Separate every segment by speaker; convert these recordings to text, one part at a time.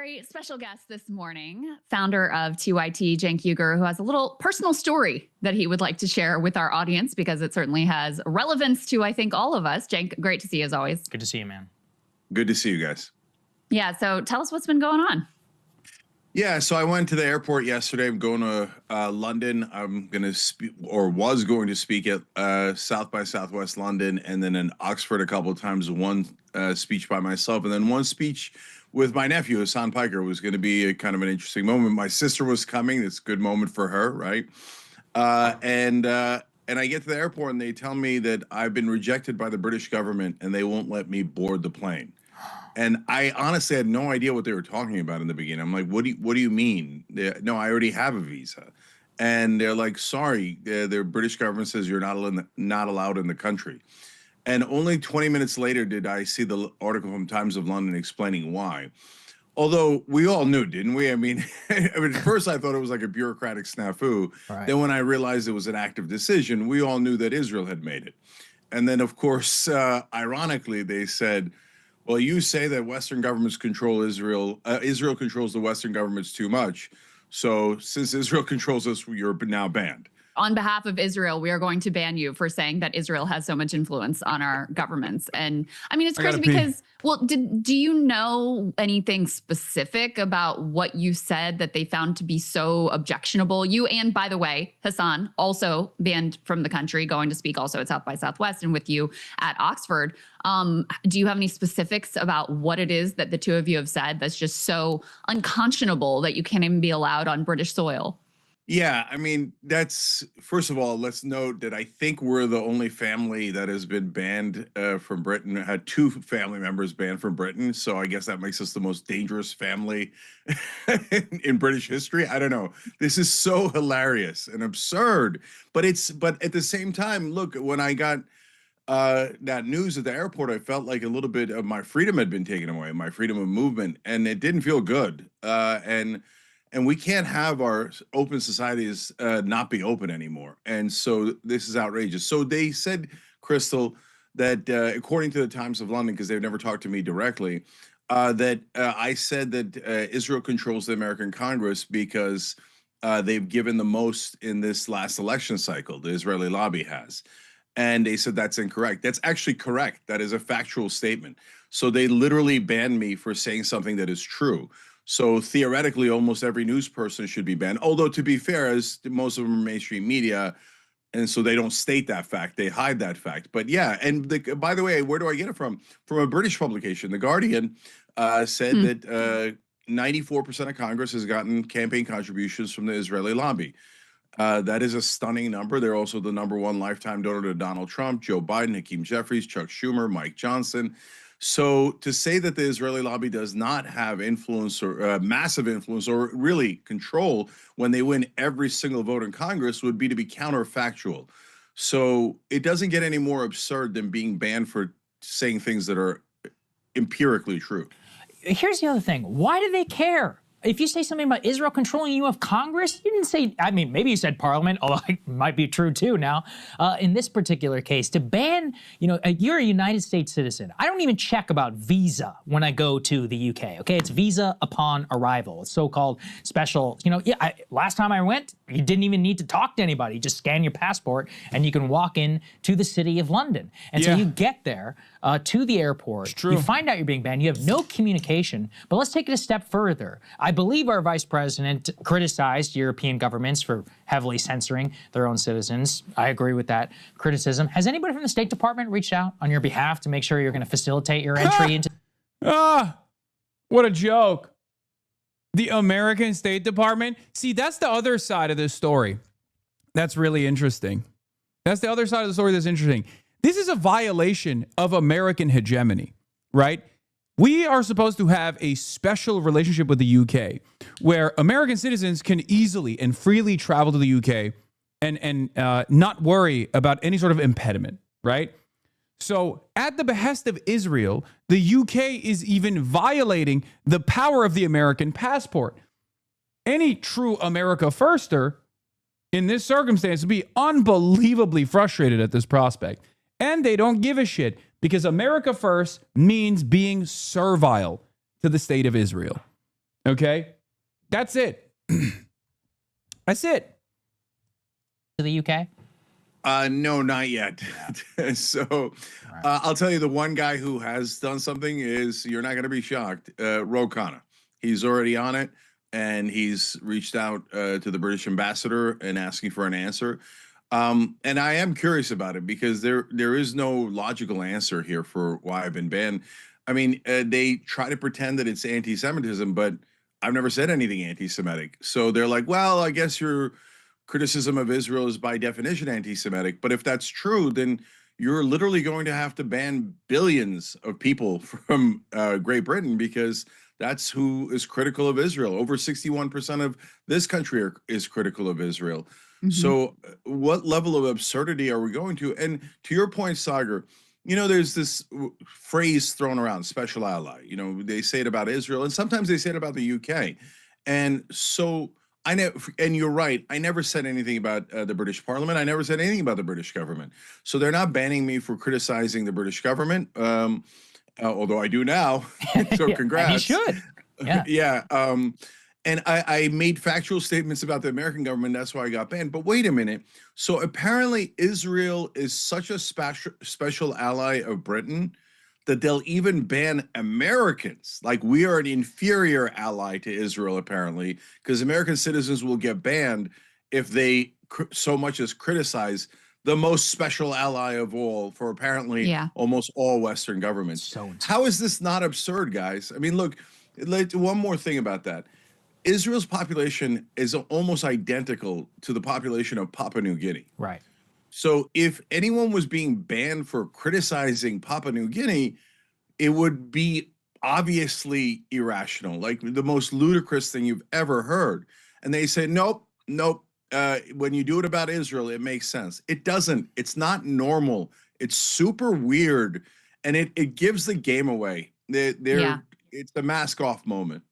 Speaker 1: very special guest this morning, founder of TYT, Cenk Uygur, who has a little personal story that he would like to share with our audience because it certainly has relevance to, I think, all of us. Cenk, great to see you as always.
Speaker 2: Good to see you, man.
Speaker 3: Good to see you guys.
Speaker 1: Yeah, so tell us what's been going on.
Speaker 3: Yeah, so I went to the airport yesterday. I'm going to London. I'm going to speak, or was going to speak at South by Southwest London, and then in Oxford a couple of times. One speech by myself, and then one speech with my nephew, HasanAbi Piker. It was going to be a kind of an interesting moment. My sister was coming. It's a good moment for her, right? And I get to the airport, and they tell me that I've been rejected by the British government, and they won't let me board the plane. And I honestly had no idea what they were talking about in the beginning. I'm like, what do you mean? No, I already have a visa. And they're like, sorry, the British government says you're not allowed in the country. And only 20 minutes later did I see the article from Times of London explaining why. Although we all knew, didn't we? I mean, at first I thought it was like a bureaucratic snafu. Right. Then when I realized it was an active decision, we all knew that Israel had made it. And then, of course, ironically, they said, well, you say that Western governments control Israel. Israel controls the Western governments too much. So since Israel controls us, you're now banned.
Speaker 1: On behalf of Israel, we are going to ban you for saying that Israel has so much influence on our governments. And I mean, it's crazy because, well, do you know anything specific about what you said that they found to be so objectionable? You and, by the way, Hasan, also banned from the country, going to speak also at South by Southwest and with you at Oxford. Do you have any specifics about what it is that the two of you have said that's just so unconscionable that you can't even be allowed on British soil?
Speaker 3: Yeah, I mean, that's, first of all, let's note that I think we're the only family that has been banned from Britain, had two family members banned from Britain. So I guess that makes us the most dangerous family in British history. I don't know. This is so hilarious and absurd. But at the same time, look, when I got that news at the airport, I felt like a little bit of my freedom had been taken away, my freedom of movement, and it didn't feel good. And we can't have our open societies not be open anymore. And so this is outrageous. So they said, Crystal, that according to the Times of London, because they've never talked to me directly, that I said that Israel controls the American Congress because they've given the most in this last election cycle, the Israeli lobby has. And they said that's incorrect. That's actually correct. That is a factual statement. So they literally banned me for saying something that is true. So theoretically, almost every news person should be banned. Although, to be fair, as most of them are mainstream media, and so they don't state that fact. They hide that fact. But yeah, and by the way, where do I get it from? From a British publication. The Guardian said that 94% of Congress has gotten campaign contributions from the Israeli lobby. That is a stunning number. They're also the #1 lifetime donor to Donald Trump, Joe Biden, Hakeem Jeffries, Chuck Schumer, Mike Johnson. So to say that the Israeli lobby does not have influence or massive influence or really control when they win every single vote in Congress would be to be counterfactual. So it doesn't get any more absurd than being banned for saying things that are empirically true.
Speaker 2: Here's the other thing. Why do they care? If you say something about Israel controlling you of Congress, you didn't say, I mean, maybe you said Parliament, although it might be true too now. In this particular case, to ban, you're a United States citizen. I don't even check about visa when I go to the UK, okay? It's visa upon arrival. It's so-called special, last time I went, you didn't even need to talk to anybody. You just scan your passport and you can walk in to the city of London. And so you get there to the airport, you find out you're being banned, you have no communication, but let's take it a step further. I believe our vice president criticized European governments for heavily censoring their own citizens. I agree with that criticism. Has anybody from the State Department reached out on your behalf to make sure you're going to facilitate your entry into...
Speaker 4: What a joke. The American State Department. See, that's the other side of this story. That's really interesting. That's the other side of the story that's interesting. This is a violation of American hegemony, right? We are supposed to have a special relationship with the UK where American citizens can easily and freely travel to the UK and not worry about any sort of impediment, right? So at the behest of Israel, the UK is even violating the power of the American passport. Any true America firster in this circumstance would be unbelievably frustrated at this prospect. And they don't give a shit because America first means being servile to the state of Israel. Okay? That's it. That's it.
Speaker 2: To the UK?
Speaker 3: No, not yet. So I'll tell you, the one guy who has done something is, you're not going to be shocked, Ro Khanna. He's already on it, and he's reached out to the British ambassador and asking for an answer. And I am curious about it, because there is no logical answer here for why I've been banned. I mean, they try to pretend that it's anti-Semitism, but I've never said anything anti-Semitic. So they're like, well, I guess your criticism of Israel is by definition anti-Semitic. But if that's true, then you're literally going to have to ban billions of people from Great Britain, because that's who is critical of Israel. Over 61% of this country is critical of Israel. So what level of absurdity are we going to? And to your point, Sagar, you know, there's this phrase thrown around, special ally. You know, they say it about Israel, and sometimes they say it about the UK. And so I never, and you're right, I never said anything about the British Parliament. I never said anything about the British government. So they're not banning me for criticizing the British government, although I do now. So congrats.
Speaker 2: And he should. Yeah.
Speaker 3: Yeah. And I made factual statements about the American government. That's why I got banned. But wait a minute. So apparently Israel is such a special ally of Britain that they'll even ban Americans. Like, we are an inferior ally to Israel, apparently, because American citizens will get banned if they so much as criticize the most special ally of all for apparently almost all Western governments. So how is this not absurd, guys? I mean, look, one more thing about that. Israel's population is almost identical to the population of Papua New Guinea.
Speaker 2: Right.
Speaker 3: So if anyone was being banned for criticizing Papua New Guinea, it would be obviously irrational, like the most ludicrous thing you've ever heard. And they say, nope. When you do it about Israel, it makes sense. It doesn't. It's not normal. It's super weird. And it gives the game away. It's a mask off moment.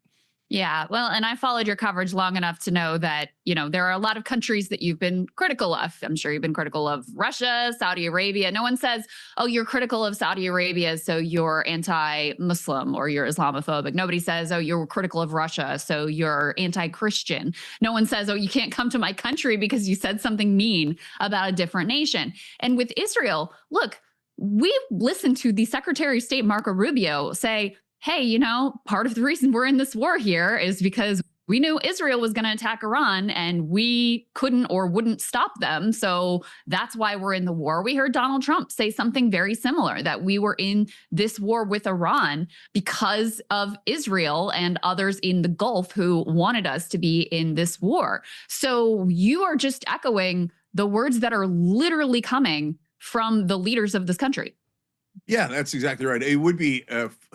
Speaker 1: Yeah, well, and I followed your coverage long enough to know that, you know, there are a lot of countries that you've been critical of. I'm sure you've been critical of Russia, Saudi Arabia. No one says, oh, you're critical of Saudi Arabia, so you're anti-Muslim or you're Islamophobic. Nobody says, oh, you're critical of Russia, so you're anti-Christian. No one says, oh, you can't come to my country because you said something mean about a different nation. And with Israel, look, we listened to the Secretary of State, Marco Rubio, say, hey, you know, part of the reason we're in this war here is because we knew Israel was going to attack Iran and we couldn't or wouldn't stop them. So that's why we're in the war. We heard Donald Trump say something very similar, that we were in this war with Iran because of Israel and others in the Gulf who wanted us to be in this war. So you are just echoing the words that are literally coming from the leaders of this country.
Speaker 3: Yeah, that's exactly right. It would be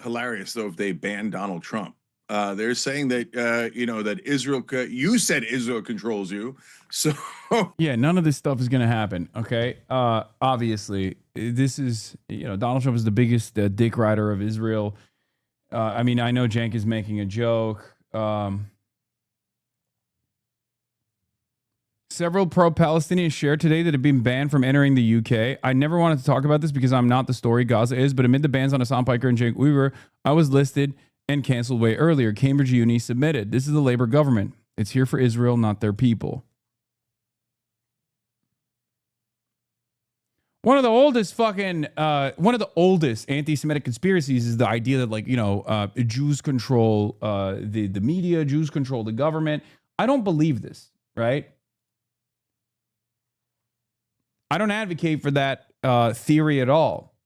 Speaker 3: hilarious, though, if they banned Donald Trump. They're saying that, you know, that Israel, you said Israel controls you. So
Speaker 4: yeah, none of this stuff is going to happen. OK, obviously, this is, you know, Donald Trump is the biggest dick rider of Israel. I mean, I know Cenk is making a joke. Several pro-Palestinians shared today that have been banned from entering the UK. I never wanted to talk about this because I'm not the story Gaza is, but amid the bans on Hassan Piker and Cenk Uygur, I was listed and canceled way earlier. Cambridge Uni submitted. This is the Labour government. It's here for Israel, not their people. One of the oldest anti-Semitic conspiracies is the idea that, like, you know, Jews control the media, Jews control the government. I don't believe this, right? I don't advocate for that theory at all.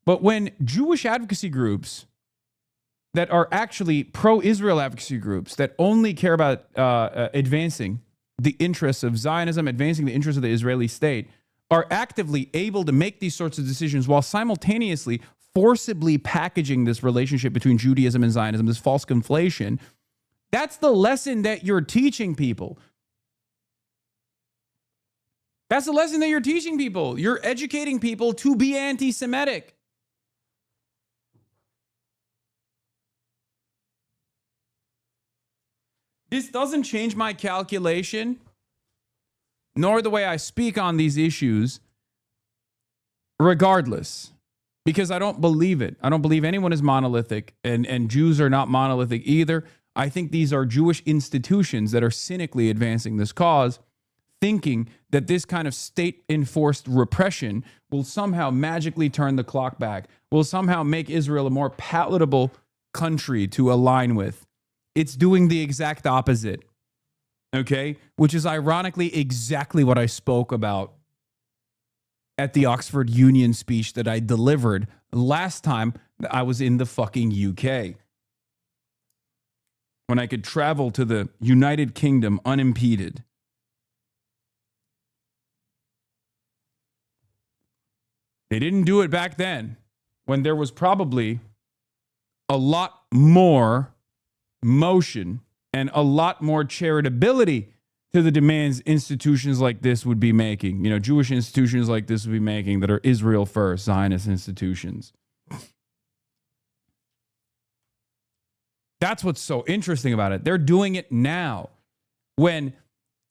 Speaker 4: But when Jewish advocacy groups that are actually pro-Israel advocacy groups that only care about advancing the interests of Zionism, advancing the interests of the Israeli state, are actively able to make these sorts of decisions while simultaneously forcibly packaging this relationship between Judaism and Zionism, this false conflation, that's the lesson that you're teaching people. That's the lesson that you're teaching people. You're educating people to be anti-Semitic. This doesn't change my calculation, nor the way I speak on these issues, regardless, because I don't believe it. I don't believe anyone is monolithic, and Jews are not monolithic either. I think these are Jewish institutions that are cynically advancing this cause, thinking that this kind of state-enforced repression will somehow magically turn the clock back, will somehow make Israel a more palatable country to align with. It's doing the exact opposite, okay? Which is ironically exactly what I spoke about at the Oxford Union speech that I delivered last time I was in the fucking UK. When I could travel to the United Kingdom unimpeded. They didn't do it back then when there was probably a lot more motion and a lot more charitability to the demands institutions like this would be making. You know, Jewish institutions like this would be making that are Israel first, Zionist institutions. That's what's so interesting about it. They're doing it now when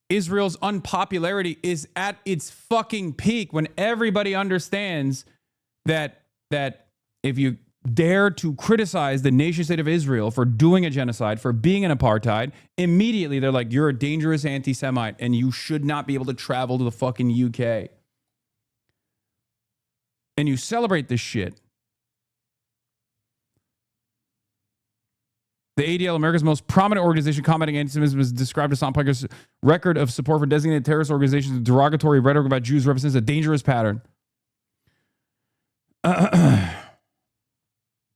Speaker 4: Israel's unpopularity is at its fucking peak, when everybody understands that if you dare to criticize the nation state of Israel for doing a genocide, for being an apartheid, immediately they're like, you're a dangerous anti-Semite and you should not be able to travel to the fucking UK. And you celebrate this shit. The ADL, America's most prominent organization combating anti-Semitism, is described as Hasan Piker's record of support for designated terrorist organizations and derogatory rhetoric about Jews represents a dangerous pattern.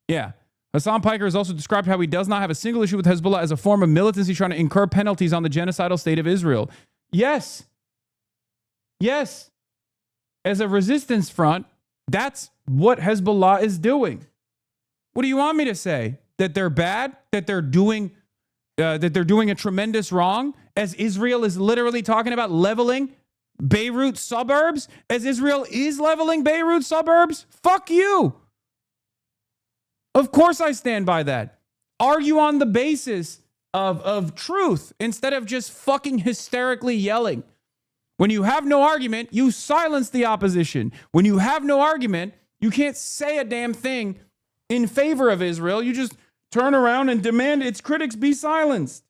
Speaker 4: Yeah. Hasan Piker has also described how he does not have a single issue with Hezbollah as a form of militancy trying to incur penalties on the genocidal state of Israel. Yes. Yes. As a resistance front, that's what Hezbollah is doing. What do you want me to say? That they're bad, that they're doing a tremendous wrong, as Israel is literally talking about leveling Beirut suburbs, as Israel is leveling Beirut suburbs? Fuck you. Of course I stand by that. Argue on the basis of truth instead of just fucking hysterically yelling. When you have no argument, you silence the opposition. When you have no argument, you can't say a damn thing in favor of Israel. You just turn around and demand its critics be silenced.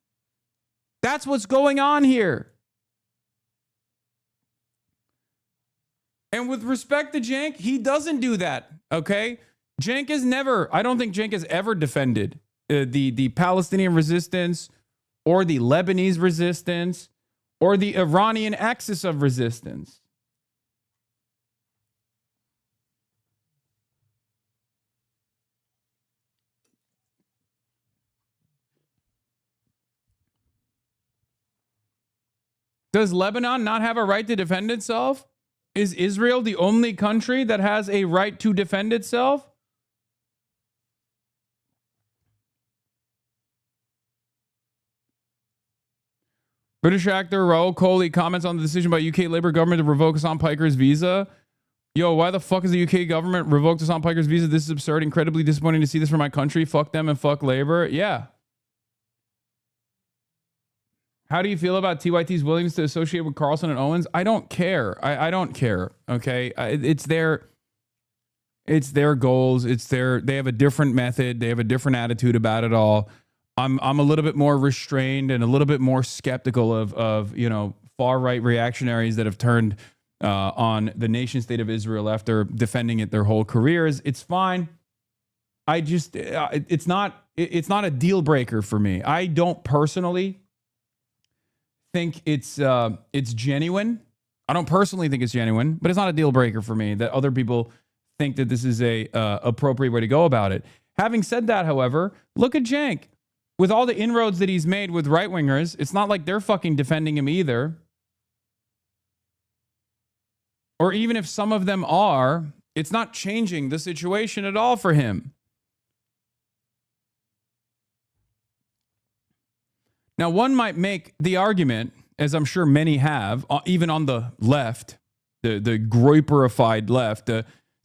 Speaker 4: That's what's going on here. And with respect to Cenk, he doesn't do that, okay? Cenk has never, I don't think Cenk has ever defended the Palestinian resistance or the Lebanese resistance or the Iranian axis of resistance. Does Lebanon not have a right to defend itself? Is Israel the only country that has a right to defend itself? British actor Raoul Coley comments on the decision by UK Labour government to revoke Hasan Piker's visa. Yo, why the fuck is the UK government revoked Hasan Piker's visa? This is absurd. Incredibly disappointing to see this for my country. Fuck them and fuck Labour. Yeah. How do you feel about TYT's willingness to associate with Carlson and Owens? I don't care. I don't care. Okay. It's their goals. They have a different method. They have a different attitude about it all. I'm a little bit more restrained and a little bit more skeptical of far right reactionaries that have turned on the nation state of Israel after defending it their whole careers. It's fine. It's not a deal breaker for me. I don't personally think it's genuine. I don't personally think it's genuine, but it's not a deal breaker for me that other people think that this is a appropriate way to go about it. Having said that, however, look at Cenk. With all the inroads that he's made with right-wingers, it's not like they're fucking defending him either. Or even if some of them are, it's not changing the situation at all for him. Now, one might make the argument, as I'm sure many have, even on the left, the Groyperified left,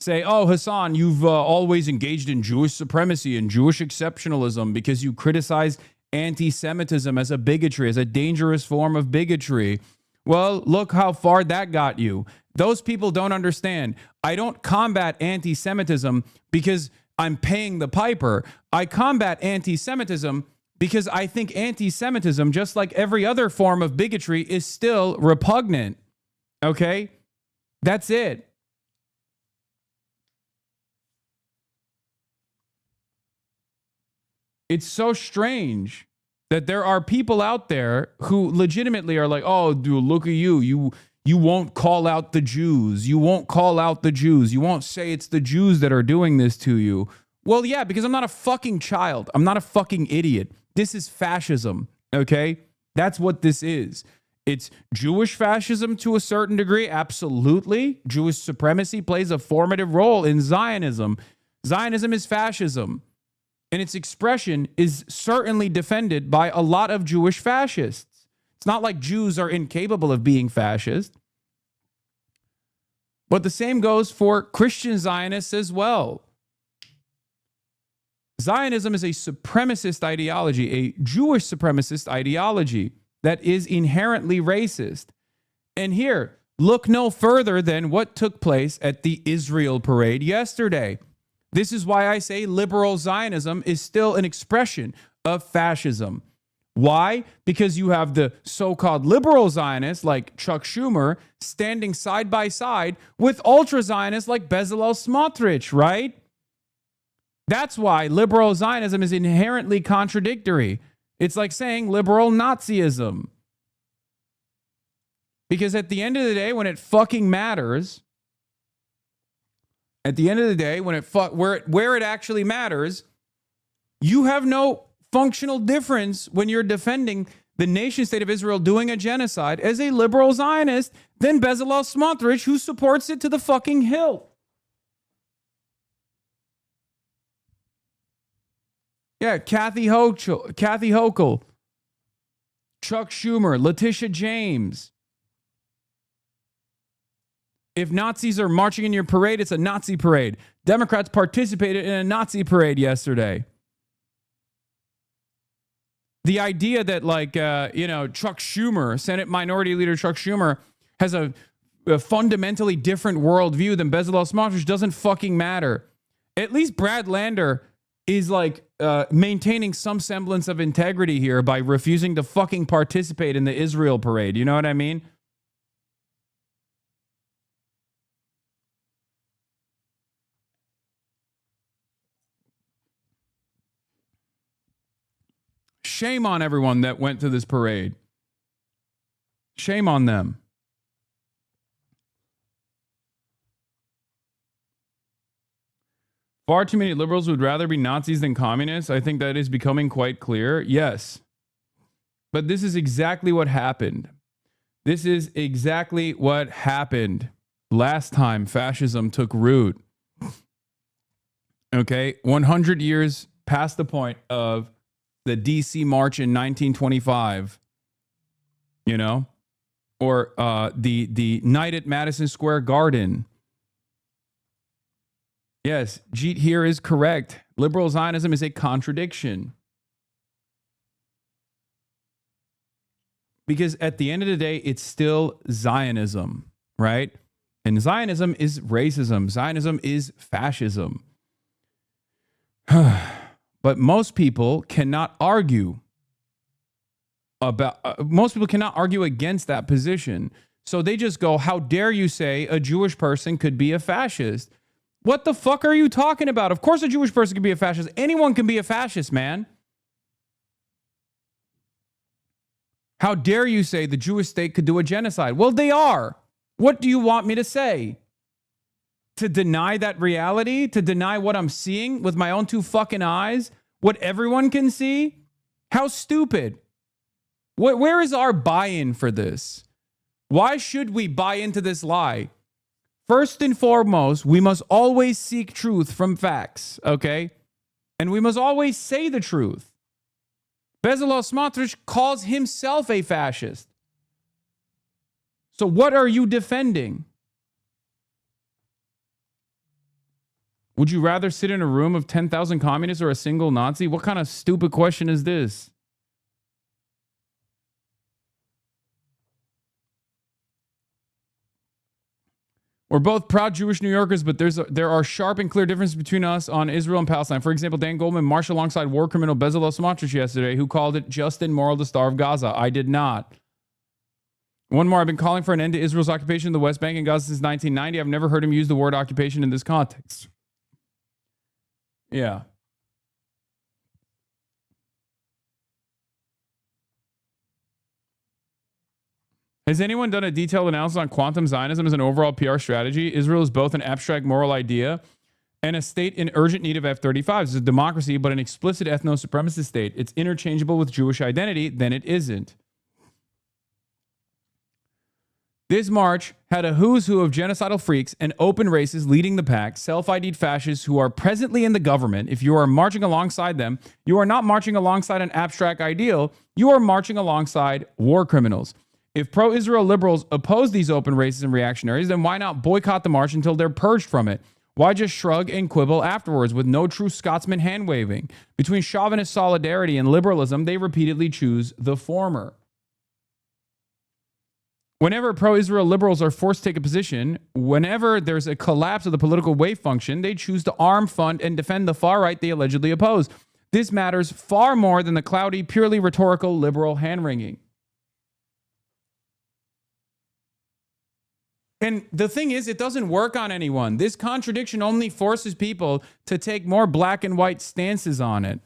Speaker 4: say, oh, Hasan, you've always engaged in Jewish supremacy and Jewish exceptionalism because you criticize anti-Semitism as a bigotry, as a dangerous form of bigotry. Well, look how far that got you. Those people don't understand. I don't combat anti-Semitism because I'm paying the piper. I combat anti-Semitism because I think anti-Semitism, just like every other form of bigotry, is still repugnant. Okay? That's it. It's so strange that there are people out there who legitimately are like, oh, dude, look at you. You won't call out the Jews. You won't call out the Jews. You won't say it's the Jews that are doing this to you. Well, yeah, because I'm not a fucking child. I'm not a fucking idiot. This is fascism, okay? That's what this is. It's Jewish fascism to a certain degree, absolutely. Jewish supremacy plays a formative role in Zionism. Zionism is fascism, and its expression is certainly defended by a lot of Jewish fascists. It's not like Jews are incapable of being fascist. But the same goes for Christian Zionists as well. Zionism is a supremacist ideology, a Jewish supremacist ideology that is inherently racist. And here, look no further than what took place at the Israel parade yesterday. This is why I say liberal Zionism is still an expression of fascism. Why? Because you have the so-called liberal Zionists like Chuck Schumer standing side by side with ultra Zionists like Bezalel Smotrich, right? That's why liberal Zionism is inherently contradictory. It's like saying liberal Nazism. Because at the end of the day, when it fucking matters, at the end of the day, when where it actually matters, you have no functional difference when you're defending the nation state of Israel doing a genocide as a liberal Zionist than Bezalel Smotrich, who supports it to the fucking hilt. Yeah, Kathy Hochul, Chuck Schumer, Letitia James. If Nazis are marching in your parade, it's a Nazi parade. Democrats participated in a Nazi parade yesterday. The idea that, like, Chuck Schumer, Senate Minority Leader Chuck Schumer, has a fundamentally different worldview than Bezalel Smotrich doesn't fucking matter. At least Brad Lander is like maintaining some semblance of integrity here by refusing to fucking participate in the Israel parade. You know what I mean? Shame on everyone that went to this parade. Shame on them. Far too many liberals would rather be Nazis than communists. I think that is becoming quite clear. Yes. But this is exactly what happened. This is exactly what happened last time fascism took root. Okay? 100 years past the point of the DC March in 1925, or the night at Madison Square Garden. Yes, Jeet here is correct. Liberal Zionism is a contradiction. Because at the end of the day, it's still Zionism, right? And Zionism is racism. Zionism is fascism. But most people cannot argue against that position. So they just go, how dare you say a Jewish person could be a fascist? What the fuck are you talking about? Of course a Jewish person can be a fascist. Anyone can be a fascist, man. How dare you say the Jewish state could do a genocide? Well, they are. What do you want me to say? To deny that reality? To deny what I'm seeing with my own two fucking eyes? What everyone can see? How stupid. Where is our buy-in for this? Why should we buy into this lie? First and foremost, we must always seek truth from facts, okay? And we must always say the truth. Bezalel Smotrich calls himself a fascist. So what are you defending? Would you rather sit in a room of 10,000 communists or a single Nazi? What kind of stupid question is this? We're both proud Jewish New Yorkers, but there are sharp and clear differences between us on Israel and Palestine. For example, Dan Goldman marched alongside war criminal Bezalel Smotrich yesterday, who called it just and moral to starve Gaza. I did not. One more, I've been calling for an end to Israel's occupation of the West Bank and Gaza since 1990. I've never heard him use the word occupation in this context. Yeah. Has anyone done a detailed analysis on quantum Zionism as an overall PR strategy? Israel is both an abstract moral idea and a state in urgent need of F-35s. It's a democracy, but an explicit ethno-supremacist state. It's interchangeable with Jewish identity, then it isn't. This march had a who's who of genocidal freaks and open racists leading the pack, self-ID'd fascists who are presently in the government. If you are marching alongside them, you are not marching alongside an abstract ideal. You are marching alongside war criminals. If pro-Israel liberals oppose these open racists and reactionaries, then why not boycott the march until they're purged from it? Why just shrug and quibble afterwards with no true Scotsman hand-waving? Between chauvinist solidarity and liberalism, they repeatedly choose the former. Whenever pro-Israel liberals are forced to take a position, whenever there's a collapse of the political wave function, they choose to arm, fund, and defend the far right they allegedly oppose. This matters far more than the cloudy, purely rhetorical liberal hand-wringing. And the thing is, it doesn't work on anyone. This contradiction only forces people to take more black and white stances on it,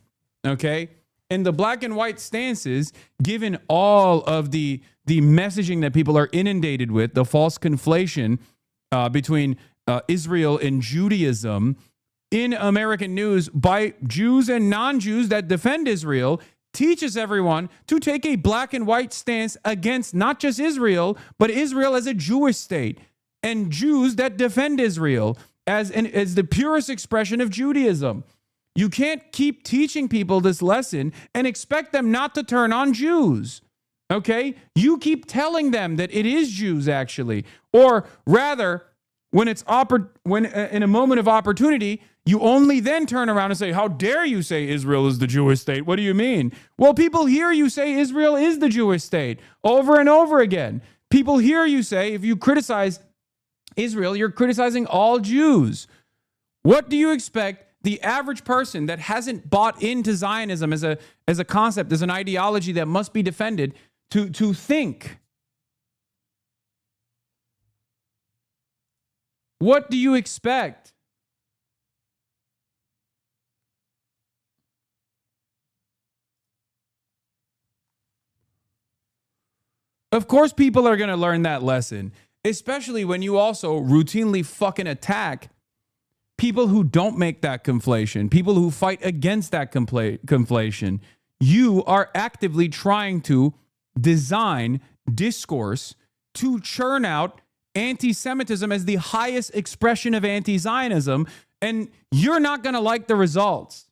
Speaker 4: okay? And the black and white stances, given all of the messaging that people are inundated with, the false conflation between Israel and Judaism in American news by Jews and non-Jews that defend Israel, teaches everyone to take a black and white stance against not just Israel, but Israel as a Jewish state and Jews that defend Israel as the purest expression of Judaism. You can't keep teaching people this lesson and expect them not to turn on Jews. Okay? You keep telling them that it is Jews actually, or rather, when in a moment of opportunity, you only then turn around and say, how dare you say Israel is the Jewish state? What do you mean? Well, people hear you say Israel is the Jewish state over and over again. People hear you say, if you criticize Israel, you're criticizing all Jews. What do you expect the average person that hasn't bought into Zionism as a concept, as an ideology that must be defended, to think? What do you expect? Of course people are going to learn that lesson, especially when you also routinely fucking attack people who don't make that conflation, people who fight against that conflation. You are actively trying to design discourse to churn out anti-Semitism as the highest expression of anti-Zionism, and you're not going to like the results.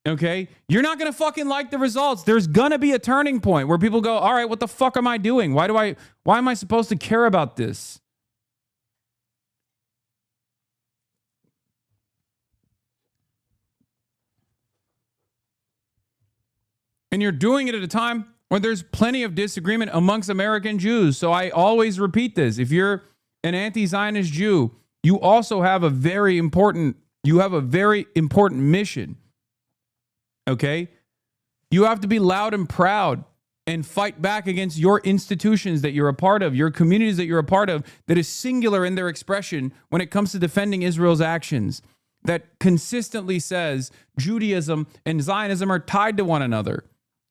Speaker 4: Okay? You're not going to fucking like the results. There's going to be a turning point where people go, all right, what the fuck am I doing? Why am I supposed to care about this? And you're doing it at a time when there's plenty of disagreement amongst American Jews. So I always repeat this. If you're an anti-Zionist Jew, you also have a very important mission. Okay? You have to be loud and proud and fight back against your institutions that you're a part of, your communities that you're a part of, that is singular in their expression when it comes to defending Israel's actions, that consistently says Judaism and Zionism are tied to one another.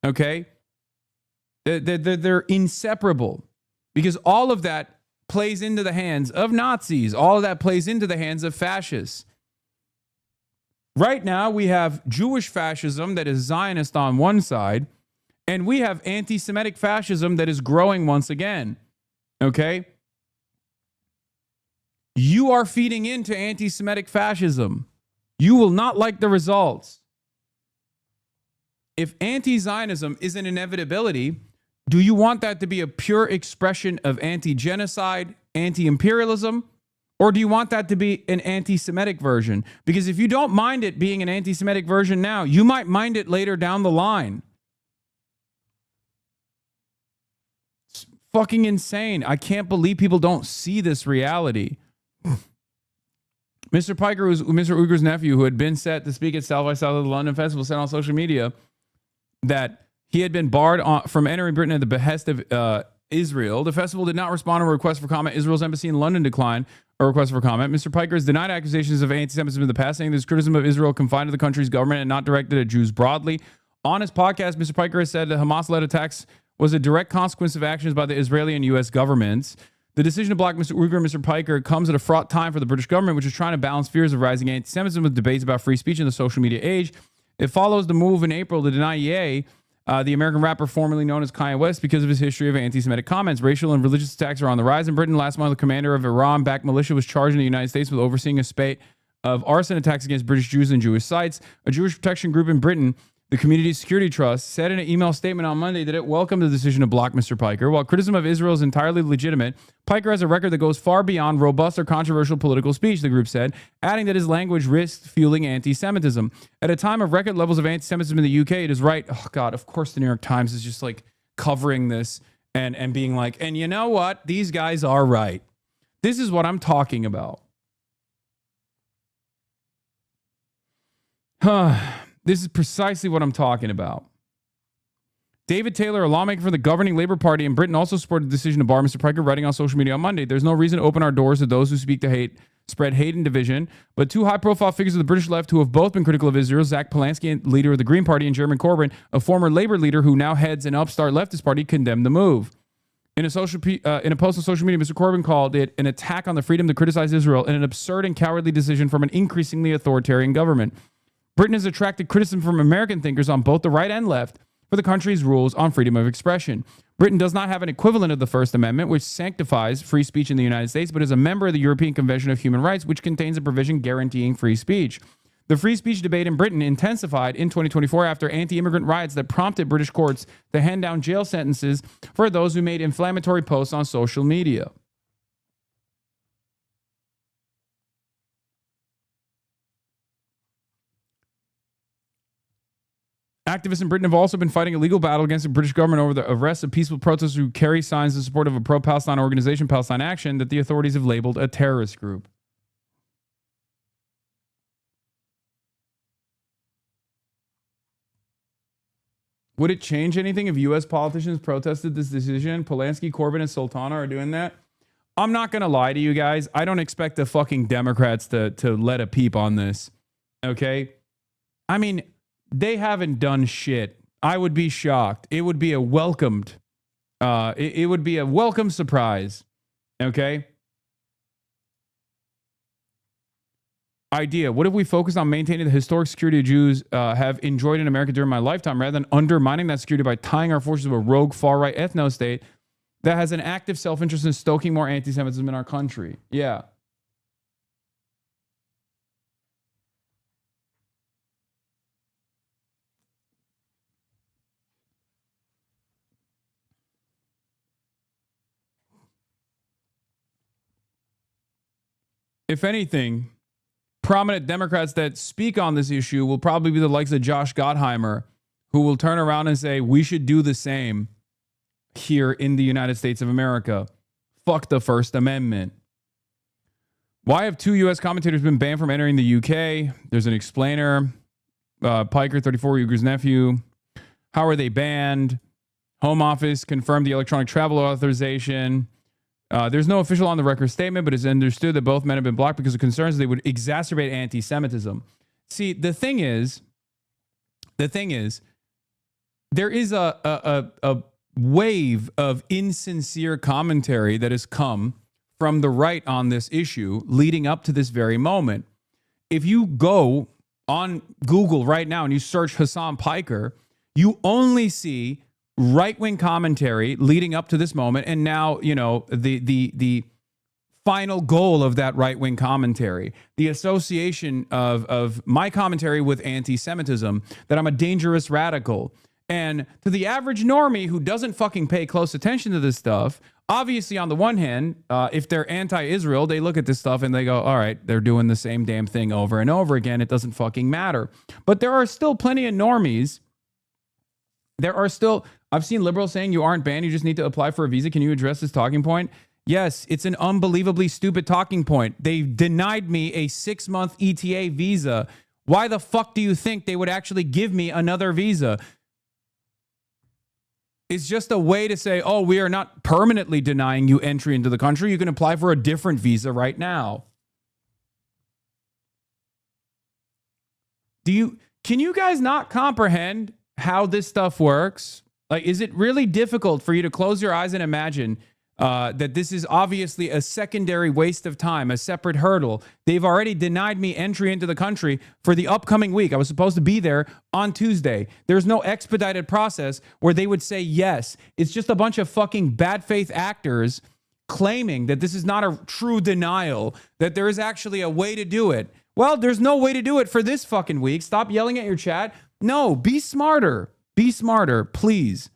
Speaker 4: Okay? They're inseparable, because all of that plays into the hands of Nazis. All of that plays into the hands of fascists. Right now, we have Jewish fascism that is Zionist on one side, and we have anti-Semitic fascism that is growing once again. Okay? You are feeding into anti-Semitic fascism. You will not like the results. If anti-Zionism is an inevitability, do you want that to be a pure expression of anti-genocide, anti-imperialism, or do you want that to be an anti-Semitic version? Because if you don't mind it being an anti-Semitic version now, you might mind it later down the line. It's fucking insane. I can't believe people don't see this reality. Mr. Piker, who's Mr. Uyghur's nephew, who had been set to speak at South by South of the London Festival, said on social media that he had been barred from entering Britain at the behest of Israel. The festival did not respond to a request for comment. Israel's embassy in London declined a request for comment. Mr. Piker has denied accusations of anti-Semitism in the past, saying this criticism of Israel confined to the country's government and not directed at Jews broadly. On his podcast, Mr. Piker has said that Hamas-led attacks was a direct consequence of actions by the Israeli and U.S. governments. The decision to block Mr. Uyghur and Mr. Piker comes at a fraught time for the British government, which is trying to balance fears of rising anti-Semitism with debates about free speech in the social media age. It follows the move in April to deny Ye, the American rapper formerly known as Kanye West, because of his history of anti-Semitic comments. Racial and religious attacks are on the rise in Britain. Last month, the commander of Iran-backed militia was charged in the United States with overseeing a spate of arson attacks against British Jews and Jewish sites. A Jewish protection group in Britain, the Community Security Trust, said in an email statement on Monday that it welcomed the decision to block Mr. Piker. While criticism of Israel is entirely legitimate, Piker has a record that goes far beyond robust or controversial political speech, the group said, adding that his language risks fueling anti-Semitism. At a time of record levels of anti-Semitism in the UK, it is right. Oh, God, of course the New York Times is just like covering this and being like, and you know what? These guys are right. This is what I'm talking about. This is precisely what I'm talking about. David Taylor, a lawmaker for the governing Labour Party in Britain, also supported the decision to bar Mr. Piker, writing on social media on Monday. There's no reason to open our doors to those who speak to hate, spread hate and division. But two high-profile figures of the British left who have both been critical of Israel, Zach Polanski, leader of the Green Party, and Jeremy Corbyn, a former Labour leader who now heads an upstart leftist party, condemned the move. In a post on social media, Mr. Corbyn called it an attack on the freedom to criticize Israel and an absurd and cowardly decision from an increasingly authoritarian government. Britain has attracted criticism from American thinkers on both the right and left for the country's rules on freedom of expression. Britain does not have an equivalent of the First Amendment, which sanctifies free speech in the United States, but is a member of the European Convention of Human Rights, which contains a provision guaranteeing free speech. The free speech debate in Britain intensified in 2024 after anti-immigrant riots that prompted British courts to hand down jail sentences for those who made inflammatory posts on social media. Activists in Britain have also been fighting a legal battle against the British government over the arrest of peaceful protesters who carry signs in support of a pro-Palestine organization, Palestine Action, that the authorities have labeled a terrorist group. Would it change anything if U.S. politicians protested this decision? Polanski, Corbyn, and Sultana are doing that. I'm not going to lie to you guys. I don't expect the fucking Democrats to let a peep on this. Okay? I mean, they haven't done shit. I would be shocked. It would be a welcomed, it would be a welcome surprise. Okay? Idea. What if we focus on maintaining the historic security Jews have enjoyed in America during my lifetime rather than undermining that security by tying our forces to a rogue far-right ethno-state that has an active self-interest in stoking more anti-Semitism in our country? Yeah. If anything, prominent Democrats that speak on this issue will probably be the likes of Josh Gottheimer, who will turn around and say, we should do the same here in the United States of America. Fuck the First Amendment. Why have two U.S. commentators been banned from entering the UK? There's an explainer. Piker, 34, Uyghur's nephew. How are they banned? Home Office confirmed the electronic travel authorization. There's no official on the record statement, but it's understood that both men have been blocked because of concerns they would exacerbate anti-Semitism. See, the thing is, there is a wave of insincere commentary that has come from the right on this issue leading up to this very moment. If you go on Google right now and you search Hasan Piker, you only see right-wing commentary leading up to this moment, and now, you know, the final goal of that right-wing commentary, the association of my commentary with anti-Semitism, that I'm a dangerous radical. And to the average normie who doesn't fucking pay close attention to this stuff, obviously, on the one hand, if they're anti-Israel, they look at this stuff and they go, all right, they're doing the same damn thing over and over again. It doesn't fucking matter. But there are still plenty of normies. I've seen liberals saying you aren't banned, you just need to apply for a visa. Can you address this talking point? Yes, it's an unbelievably stupid talking point. They denied me a 6-month ETA visa. Why the fuck do you think they would actually give me another visa? It's just a way to say, oh, we are not permanently denying you entry into the country. You can apply for a different visa right now. Can you guys not comprehend how this stuff works? Like, is it really difficult for you to close your eyes and imagine that this is obviously a secondary waste of time, a separate hurdle? They've already denied me entry into the country for the upcoming week. I was supposed to be there on Tuesday. There's no expedited process where they would say yes. It's just a bunch of fucking bad faith actors claiming that this is not a true denial, that there is actually a way to do it. Well, there's no way to do it for this fucking week. Stop yelling at your chat. No, be smarter. Be smarter, please.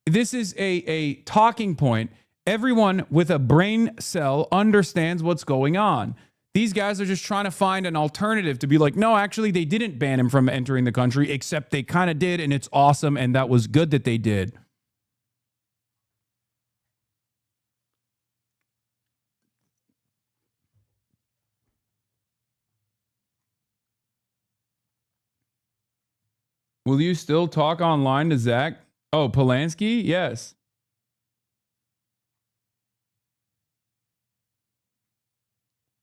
Speaker 4: This is a talking point. Everyone with a brain cell understands what's going on. These guys are just trying to find an alternative to be like, no, actually, they didn't ban him from entering the country, except they kind of did, and it's awesome, and that was good that they did. Will you still talk online to Zach? Oh, Polanski? Yes.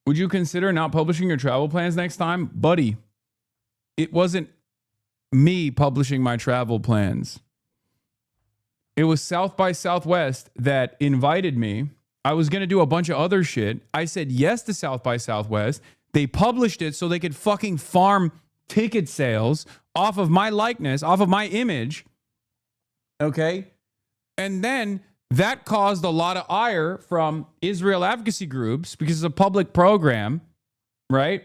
Speaker 4: Would you consider not publishing your travel plans next time? Buddy, it wasn't me publishing my travel plans. It was South by Southwest that invited me. I was going to do a bunch of other shit. I said yes to South by Southwest. They published it so they could fucking farm ticket sales off of my likeness, off of my image. Okay. And then that caused a lot of ire from Israel advocacy groups because it's a public program, right?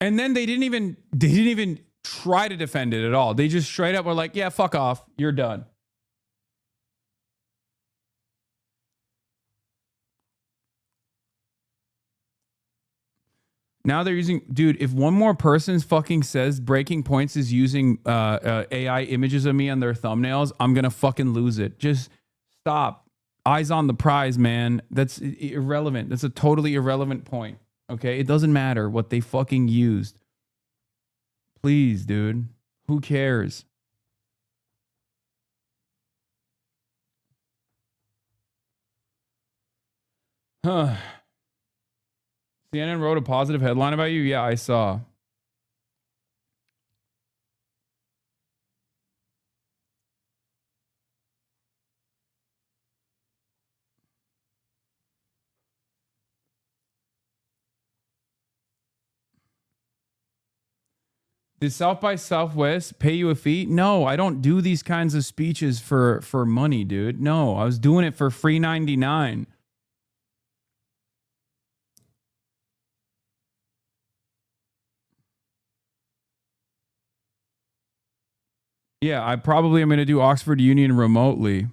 Speaker 4: And then they didn't even try to defend it at all. They just straight up were like, yeah, fuck off. You're done. Now they're using, dude, if one more person fucking says Breaking Points is using AI images of me on their thumbnails, I'm going to fucking lose it. Just stop. Eyes on the prize, man. That's irrelevant. That's a totally irrelevant point. Okay? It doesn't matter what they fucking used. Please, dude. Who cares? Huh. CNN wrote a positive headline about you? Yeah, I saw. Did South by Southwest pay you a fee? No, I don't do these kinds of speeches for money, dude. No, I was doing it for free 99. Yeah, I probably am going to do Oxford Union remotely.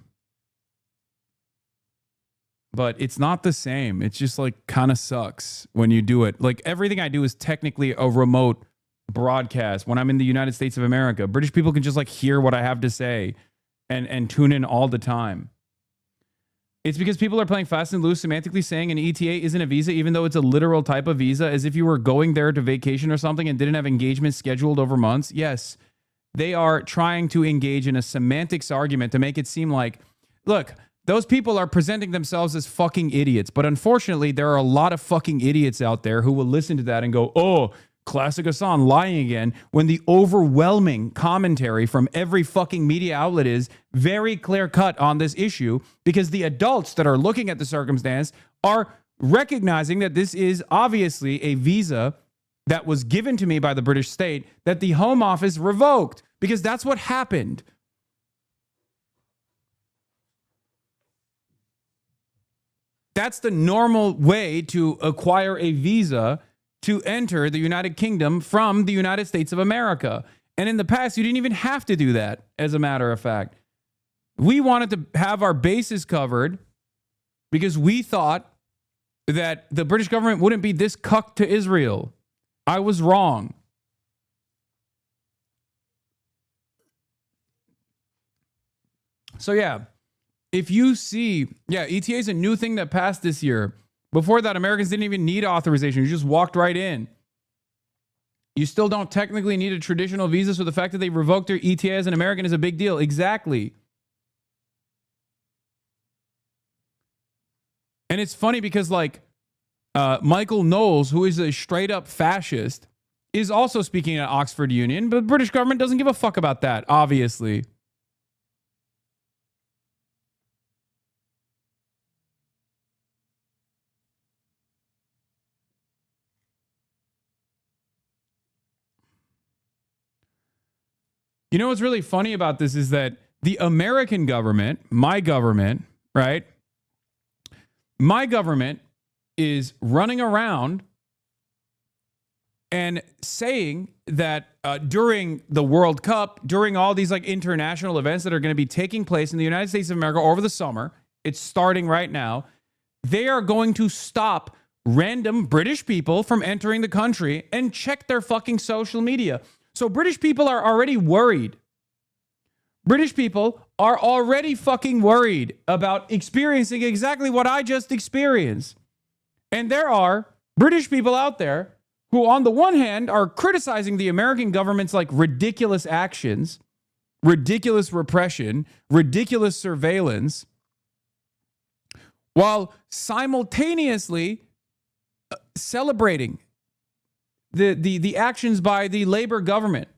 Speaker 4: But it's not the same. It's just like kind of sucks when you do it. Like everything I do is technically a remote broadcast when I'm in the United States of America. British people can just like hear what I have to say and tune in all the time. It's because people are playing fast and loose, semantically saying an ETA isn't a visa, even though it's a literal type of visa, as if you were going there to vacation or something and didn't have engagements scheduled over months. Yes, they are trying to engage in a semantics argument to make it seem like, look, those people are presenting themselves as fucking idiots. But unfortunately, there are a lot of fucking idiots out there who will listen to that and go, oh, classic Hasan lying again, when the overwhelming commentary from every fucking media outlet is very clear cut on this issue, because the adults that are looking at the circumstance are recognizing that this is obviously a visa that was given to me by the British state that the Home Office revoked, because that's what happened. That's the normal way to acquire a visa to enter the United Kingdom from the United States of America. And in the past, you didn't even have to do that, as a matter of fact. We wanted to have our bases covered because we thought that the British government wouldn't be this cucked to Israel. I was wrong. So yeah, if you see, ETA is a new thing that passed this year. Before that, Americans didn't even need authorization. You just walked right in. You still don't technically need a traditional visa, so the fact that they revoked their ETA as an American is a big deal. Exactly. And it's funny because like Michael Knowles, who is a straight up fascist, is also speaking at Oxford Union, but the British government doesn't give a fuck about that, obviously. You know what's really funny about this is that the American government, my government, right? My government is running around and saying that during the World Cup, during all these like international events that are going to be taking place in the United States of America over the summer, it's starting right now, they are going to stop random British people from entering the country and check their fucking social media. So British people are already worried. British people are already fucking worried about experiencing exactly what I just experienced. And there are British people out there who, on the one hand, are criticizing the American government's like ridiculous actions, ridiculous repression, ridiculous surveillance, while simultaneously celebrating the actions by the Labor government.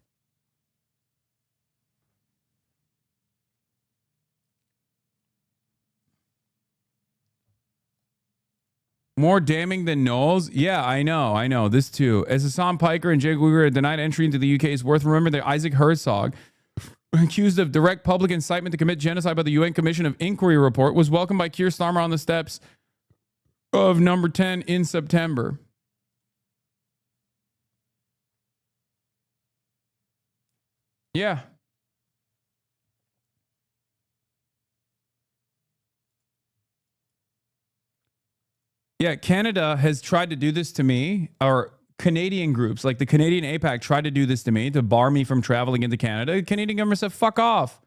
Speaker 4: More damning than Knowles? Yeah, I know. This too. As Hasan Piker and Jake Uyghur are denied entry into the UK, it's worth remembering that Isaac Herzog, accused of direct public incitement to commit genocide by the UN Commission of Inquiry report, was welcomed by Keir Starmer on the steps of number 10 in September. Yeah. Yeah, Canada has tried to do this to me, or Canadian groups like the Canadian APAC tried to do this to me to bar me from traveling into Canada. The Canadian government said, fuck off.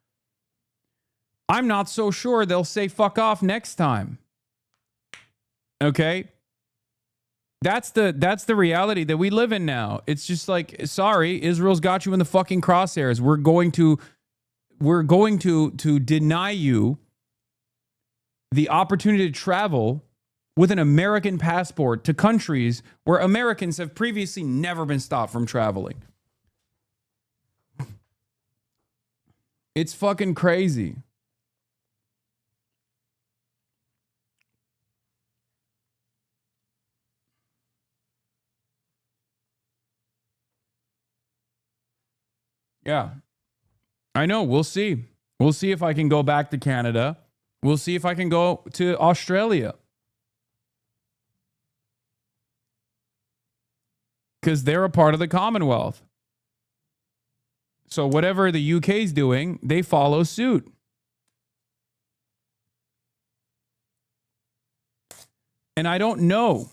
Speaker 4: I'm not so sure they'll say fuck off next time. Okay? That's the reality that we live in now. It's just like, sorry, Israel's got you in the fucking crosshairs. We're going to deny you the opportunity to travel with an American passport to countries where Americans have previously never been stopped from traveling. It's fucking crazy. Yeah. I know. We'll see. We'll see if I can go back to Canada. We'll see if I can go to Australia. Because they're a part of the Commonwealth. So whatever the UK is doing, they follow suit. And I don't know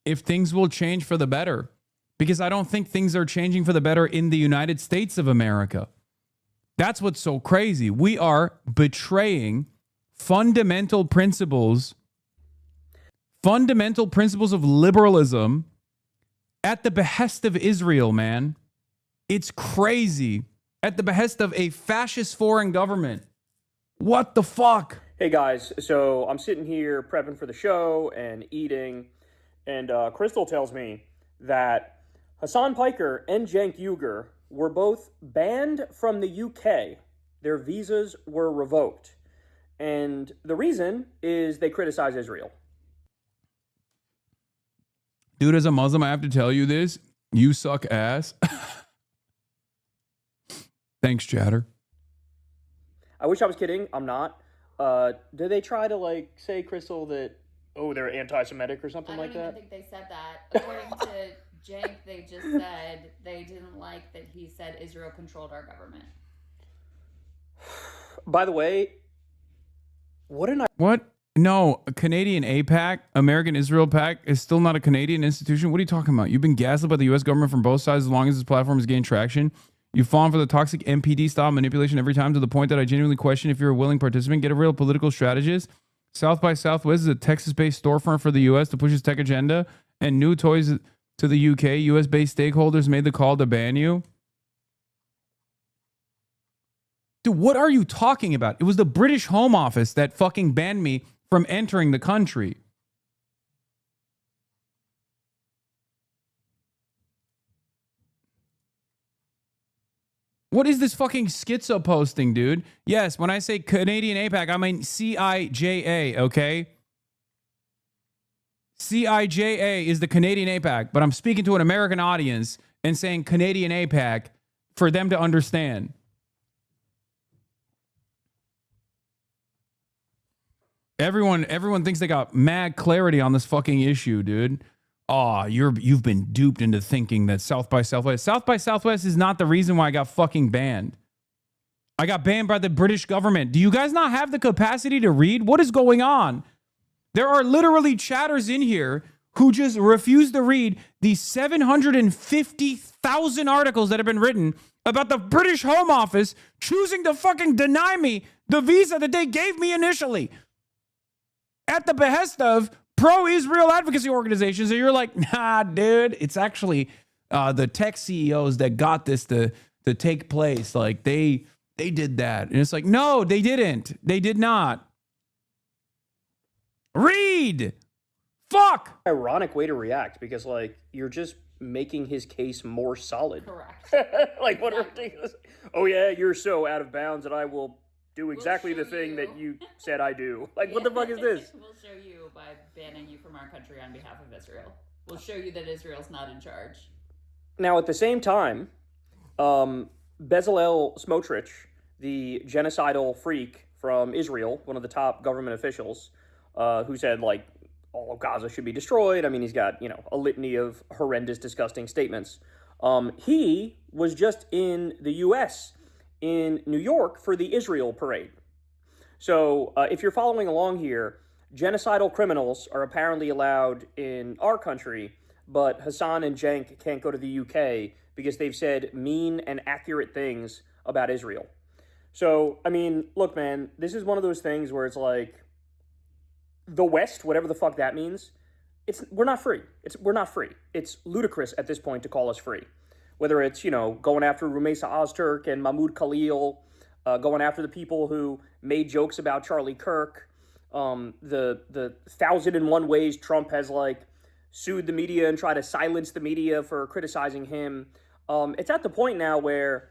Speaker 4: if things will change for the better, because I don't think things are changing for the better in the United States of America. That's what's so crazy. We are betraying fundamental principles of liberalism at the behest of Israel, man. It's crazy. At the behest of a fascist foreign government. What the fuck?
Speaker 5: Hey guys, so I'm sitting here prepping for the show and eating, and Crystal tells me that Hasan Piker and Cenk Uygur were both banned from the UK. Their visas were revoked. And the reason is they criticize Israel.
Speaker 4: Dude, as a Muslim, I have to tell you this. You suck ass. Thanks, Chatter.
Speaker 5: I wish I was kidding. I'm not. Did they try to, like, say, Crystal, that, oh, they're anti-Semitic or something like that?
Speaker 1: I don't even think they said that. According to Cenk, they just said they didn't like that he said Israel controlled our government.
Speaker 5: By the way,
Speaker 4: What? No, Canadian APAC, American Israel PAC is still not a Canadian institution. What are you talking about? You've been gaslit by the U.S. government from both sides as long as this platform has gained traction. You've fallen for the toxic MPD style manipulation every time to the point that I genuinely question if you're a willing participant. Get a real political strategist. South by Southwest is a Texas-based storefront for the U.S. to push its tech agenda, and new toys to the UK. U.S.-based stakeholders made the call to ban you. Dude, what are you talking about? It was the British Home Office that fucking banned me from entering the country. What is this fucking schizo posting, dude? Yes, when I say Canadian APAC, I mean CIJA, okay? CIJA is the Canadian APAC, but I'm speaking to an American audience and saying Canadian APAC for them to understand. Everyone thinks they got mad clarity on this fucking issue, dude. Oh, you've been duped into thinking that South by Southwest is not the reason why I got fucking banned. I got banned by the British government. Do you guys not have the capacity to read? What is going on? There are literally chatters in here who just refuse to read the 750,000 articles that have been written about the British Home Office choosing to fucking deny me the visa that they gave me initially at the behest of pro-Israel advocacy organizations. And you're like, nah, dude, it's actually the tech CEOs that got this to take place. Like they did that. And it's like, no, they didn't. They did not. Read. Fuck.
Speaker 5: Ironic way to react, because like you're just making his case more solid.
Speaker 1: Correct.
Speaker 5: Like what a ridiculous. Oh yeah, you're so out of bounds that I will do exactly the thing that you said I do. Like what the fuck is this?
Speaker 1: We'll show you by banning you from our country on behalf of Israel. We'll show you that Israel's not in charge.
Speaker 5: Now at the same time, Bezalel Smotrich, the genocidal freak from Israel, one of the top government officials, who said like all of Gaza should be destroyed. I mean, he's got, a litany of horrendous, disgusting statements. He was just in the U.S., in New York, for the Israel parade. So if you're following along here, genocidal criminals are apparently allowed in our country, but Hasan and Cenk can't go to the UK because they've said mean and accurate things about Israel. So, I mean, look, man, this is one of those things where it's like, the West, whatever the fuck that means, we're not free. We're not free. It's ludicrous at this point to call us free. Whether it's, going after Rumeysa Ozturk and Mahmoud Khalil, going after the people who made jokes about Charlie Kirk, the 1,001 ways Trump has, sued the media and tried to silence the media for criticizing him. It's at the point now where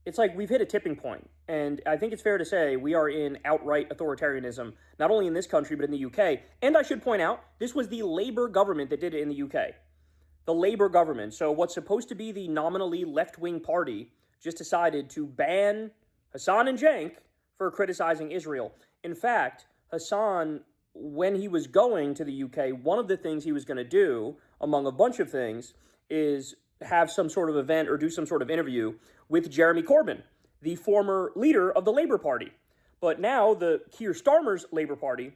Speaker 5: it's like we've hit a tipping point. And I think it's fair to say we are in outright authoritarianism, not only in this country, but in the UK. And I should point out, this was the Labour government that did it in the UK. The Labour government. So what's supposed to be the nominally left-wing party just decided to ban Hasan and Cenk for criticizing Israel. In fact, Hasan, when he was going to the UK, one of the things he was going to do, among a bunch of things, is have some sort of event or do some sort of interview with Jeremy Corbyn, the former leader of the Labour Party. But now the Keir Starmer's Labour Party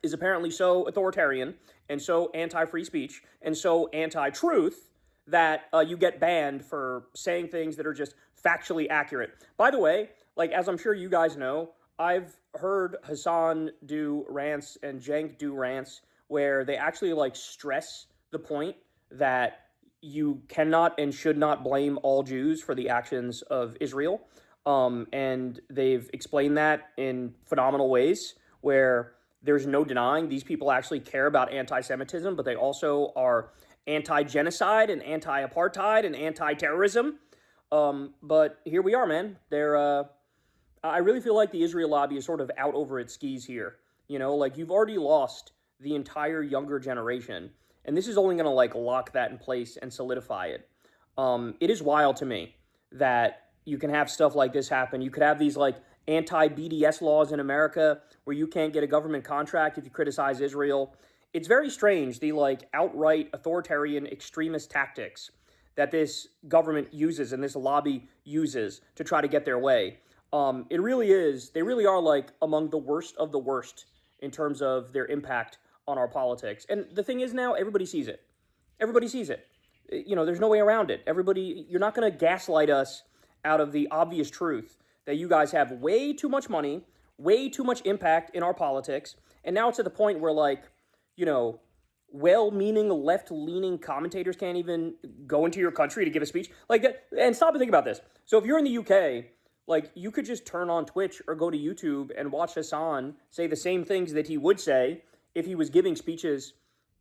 Speaker 5: is apparently so authoritarian and so anti-free speech and so anti-truth that you get banned for saying things that are just factually accurate. By the way, as I'm sure you guys know, I've heard Hasan do rants and Cenk do rants where they actually stress the point that you cannot and should not blame all Jews for the actions of Israel. And they've explained that in phenomenal ways where there's no denying these people actually care about anti-Semitism, but they also are anti-genocide and anti-apartheid and anti-terrorism. But here we are, man. I really feel like the Israel lobby is sort of out over its skis here. You've already lost the entire younger generation, and this is only going to lock that in place and solidify it. It is wild to me that you can have stuff like this happen. You could have these anti-BDS laws in America where you can't get a government contract if you criticize Israel. It's very strange, the outright authoritarian extremist tactics that this government uses and this lobby uses to try to get their way. It really is. They really are among the worst of the worst in terms of their impact on our politics. And the thing is now, everybody sees it. Everybody sees it. There's no way around it. You're not going to gaslight us out of the obvious truth that you guys have way too much money, way too much impact in our politics, and now it's at the point where, like, you know, well-meaning left-leaning commentators can't even go into your country to give a speech. Like, and stop and think about this. So if you're in the UK, like, you could just turn on Twitch or go to YouTube and watch Hasan say the same things that he would say if he was giving speeches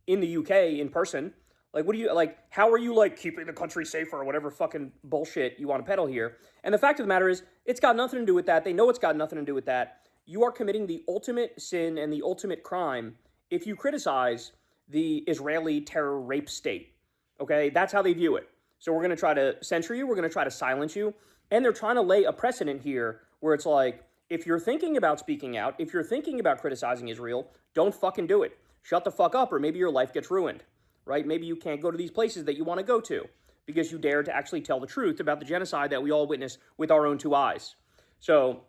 Speaker 5: in the UK in person. Like, what do you, like, how are you, like, keeping the country safer or whatever fucking bullshit you want to peddle here? And the fact of the matter is, it's got nothing to do with that. They know it's got nothing to do with that. You are committing the ultimate sin and the ultimate crime if you criticize the Israeli terror rape state. Okay? That's how they view it. So we're going to try to censor you. We're going to try to silence you. And they're trying to lay a precedent here where it's like, if you're thinking about speaking out, if you're thinking about criticizing Israel, don't fucking do it. Shut the fuck up, or maybe your life gets ruined. Right? Maybe you can't go to these places that you want to go to because you dare to actually tell the truth about the genocide that we all witnessed with our own two eyes. So,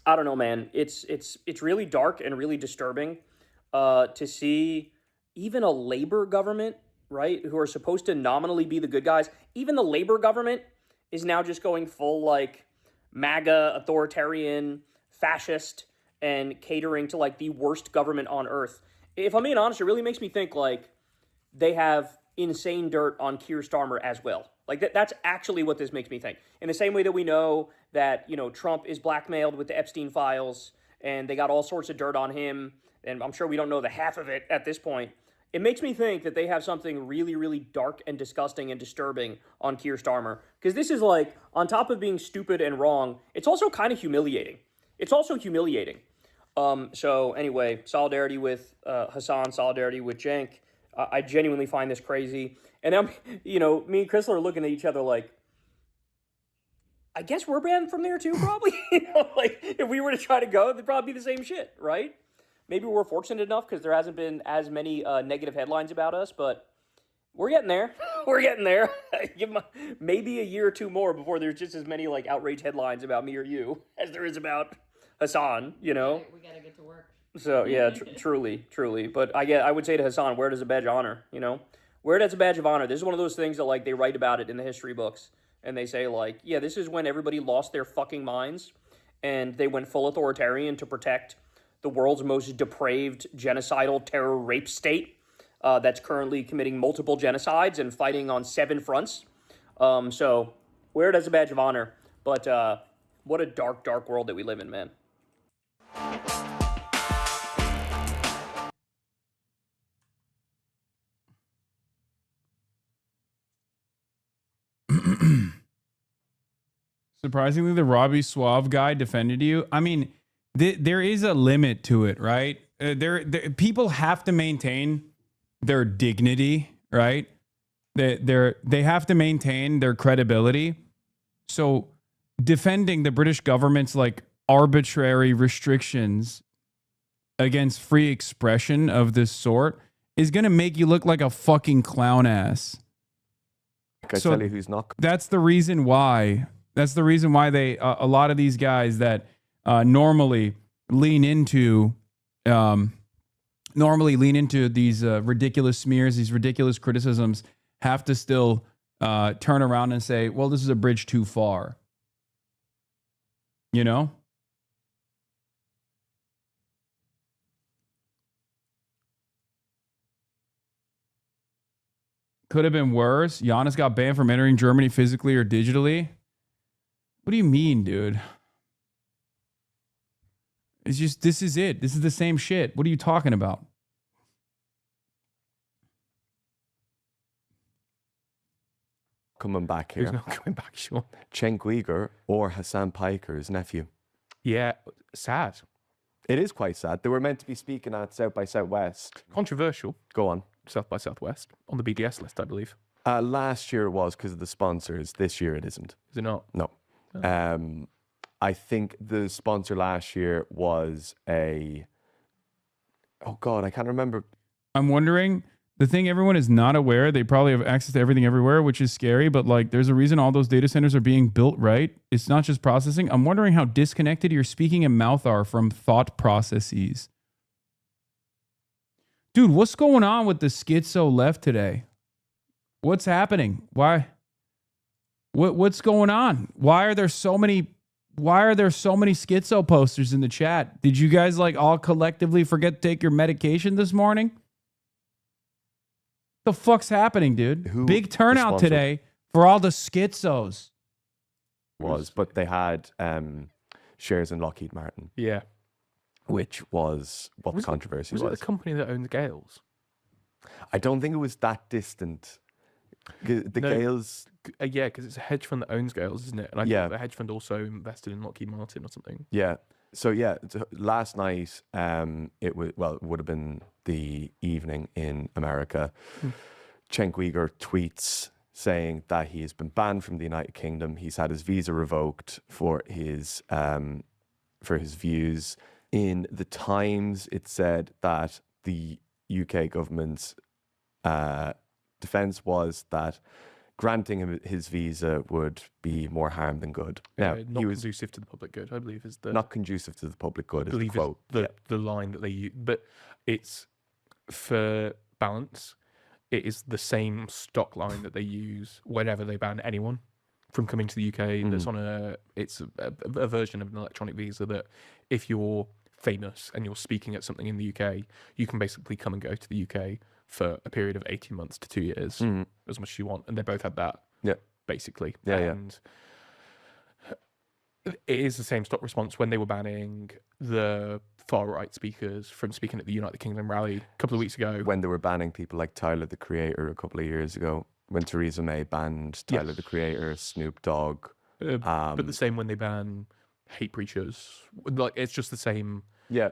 Speaker 5: I don't know, man. It's really dark and really disturbing to see even a labor government, right, who are supposed to nominally be the good guys. Even the labor government is now just going full, like, MAGA, authoritarian, fascist, and catering to, like, the worst government on earth. If I'm being honest, it really makes me think, like, they have insane dirt on Keir Starmer as well. Like, that's actually what this makes me think. In the same way that we know that, you know, Trump is blackmailed with the Epstein files and they got all sorts of dirt on him, and I'm sure we don't know the half of it at this point, it makes me think that they have something really, really dark and disgusting and disturbing on Keir Starmer. Because this is, like, on top of being stupid and wrong, it's also kind of humiliating. It's also humiliating. So anyway, solidarity with Hasan, solidarity with Cenk. I genuinely find this crazy. And I'm, you know, me and Chrysler are looking at each other like, I guess we're banned from there too, probably. You know, like, if we were to try to go, it'd probably be the same shit, right? Maybe we're fortunate enough because there hasn't been as many negative headlines about us, but we're getting there. We're getting there. Give maybe a year or two more before there's just as many, like, outrage headlines about me or you as there is about Hasan, you know?
Speaker 1: We gotta get to work.
Speaker 5: So, yeah, truly. But I would say to Hasan, where does a badge of honor, you know? Where does a badge of honor? This is one of those things that, like, they write about it in the history books. And they say, like, yeah, this is when everybody lost their fucking minds. And they went full authoritarian to protect the world's most depraved, genocidal, terror rape state that's currently committing multiple genocides and fighting on 7 fronts. So, where does a badge of honor? But what a dark, dark world that we live in, man.
Speaker 4: Surprisingly, the Robbie Suave guy defended you. I mean, there is a limit to it, right? People have to maintain their dignity, right? They have to maintain their credibility. So defending the British government's, like, arbitrary restrictions against free expression of this sort is going to make you look like a fucking clown ass.
Speaker 6: I tell you who's not.
Speaker 4: That's the reason why. That's the reason why they a lot of these guys that normally lean into these ridiculous smears, these ridiculous criticisms, have to still turn around and say, "Well, this is a bridge too far." You know? Could have been worse. Giannis got banned from entering Germany physically or digitally. What do you mean, dude? It's just, this is it. This is the same shit. What are you talking about?
Speaker 6: Coming back here.
Speaker 7: Who's not coming back, Sean?
Speaker 6: Cenk Uyghur or Hasan Piker's nephew.
Speaker 7: Yeah, sad.
Speaker 6: It is quite sad. They were meant to be speaking at South by Southwest.
Speaker 7: Controversial.
Speaker 6: Go on.
Speaker 7: South by Southwest on the BDS list, I believe.
Speaker 6: Last year it was because of the sponsors. This year it isn't.
Speaker 7: Is it not?
Speaker 6: No. I think the sponsor last year was oh God, I can't remember.
Speaker 4: I'm wondering, the thing everyone is not aware, they probably have access to everything everywhere, which is scary, but, like, there's a reason all those data centers are being built, right? It's not just processing. I'm wondering how disconnected your speaking and mouth are from thought processes. Dude, what's going on with the schizo left today? What's happening? Why What's going on? Why are there so many schizo posters in the chat? Did you guys like all collectively forget to take your medication this morning? The fuck's happening, dude? Big turnout today for all the schizos.
Speaker 6: But they had shares in Lockheed Martin.
Speaker 7: Yeah.
Speaker 6: Which was what the controversy was.
Speaker 7: Was it the company that owns Gales?
Speaker 6: I don't think it was that distant. Gales...
Speaker 7: Yeah, because it's a hedge fund that owns Gales, isn't it? And I think the hedge fund also invested in Lockheed Martin or something.
Speaker 6: Yeah. So last night, it would have been the evening in America. Cenk Uygur tweets saying that he has been banned from the United Kingdom. He's had his visa revoked for his views. In the Times, it said that the UK government's defense was that granting him his visa would be more harm than good.
Speaker 7: Now, not conducive to the public good, I believe, is the...
Speaker 6: Not conducive to the public good,
Speaker 7: I believe
Speaker 6: is the quote.
Speaker 7: The line that they use. But it's, for balance, it is the same stock line that they use whenever they ban anyone from coming to the UK. That's on it's a version of an electronic visa that if you're famous and you're speaking at something in the UK, you can basically come and go to the UK for a period of 18 months to 2 years, as much as you want. And they both had that, basically. And it is the same stock response when they were banning the far-right speakers from speaking at the United Kingdom rally a couple of weeks ago.
Speaker 6: When they were banning people like Tyler, the Creator, a couple of years ago. When Theresa May banned Tyler, the Creator, Snoop Dogg.
Speaker 7: But the same when they ban hate preachers. Like, it's just the same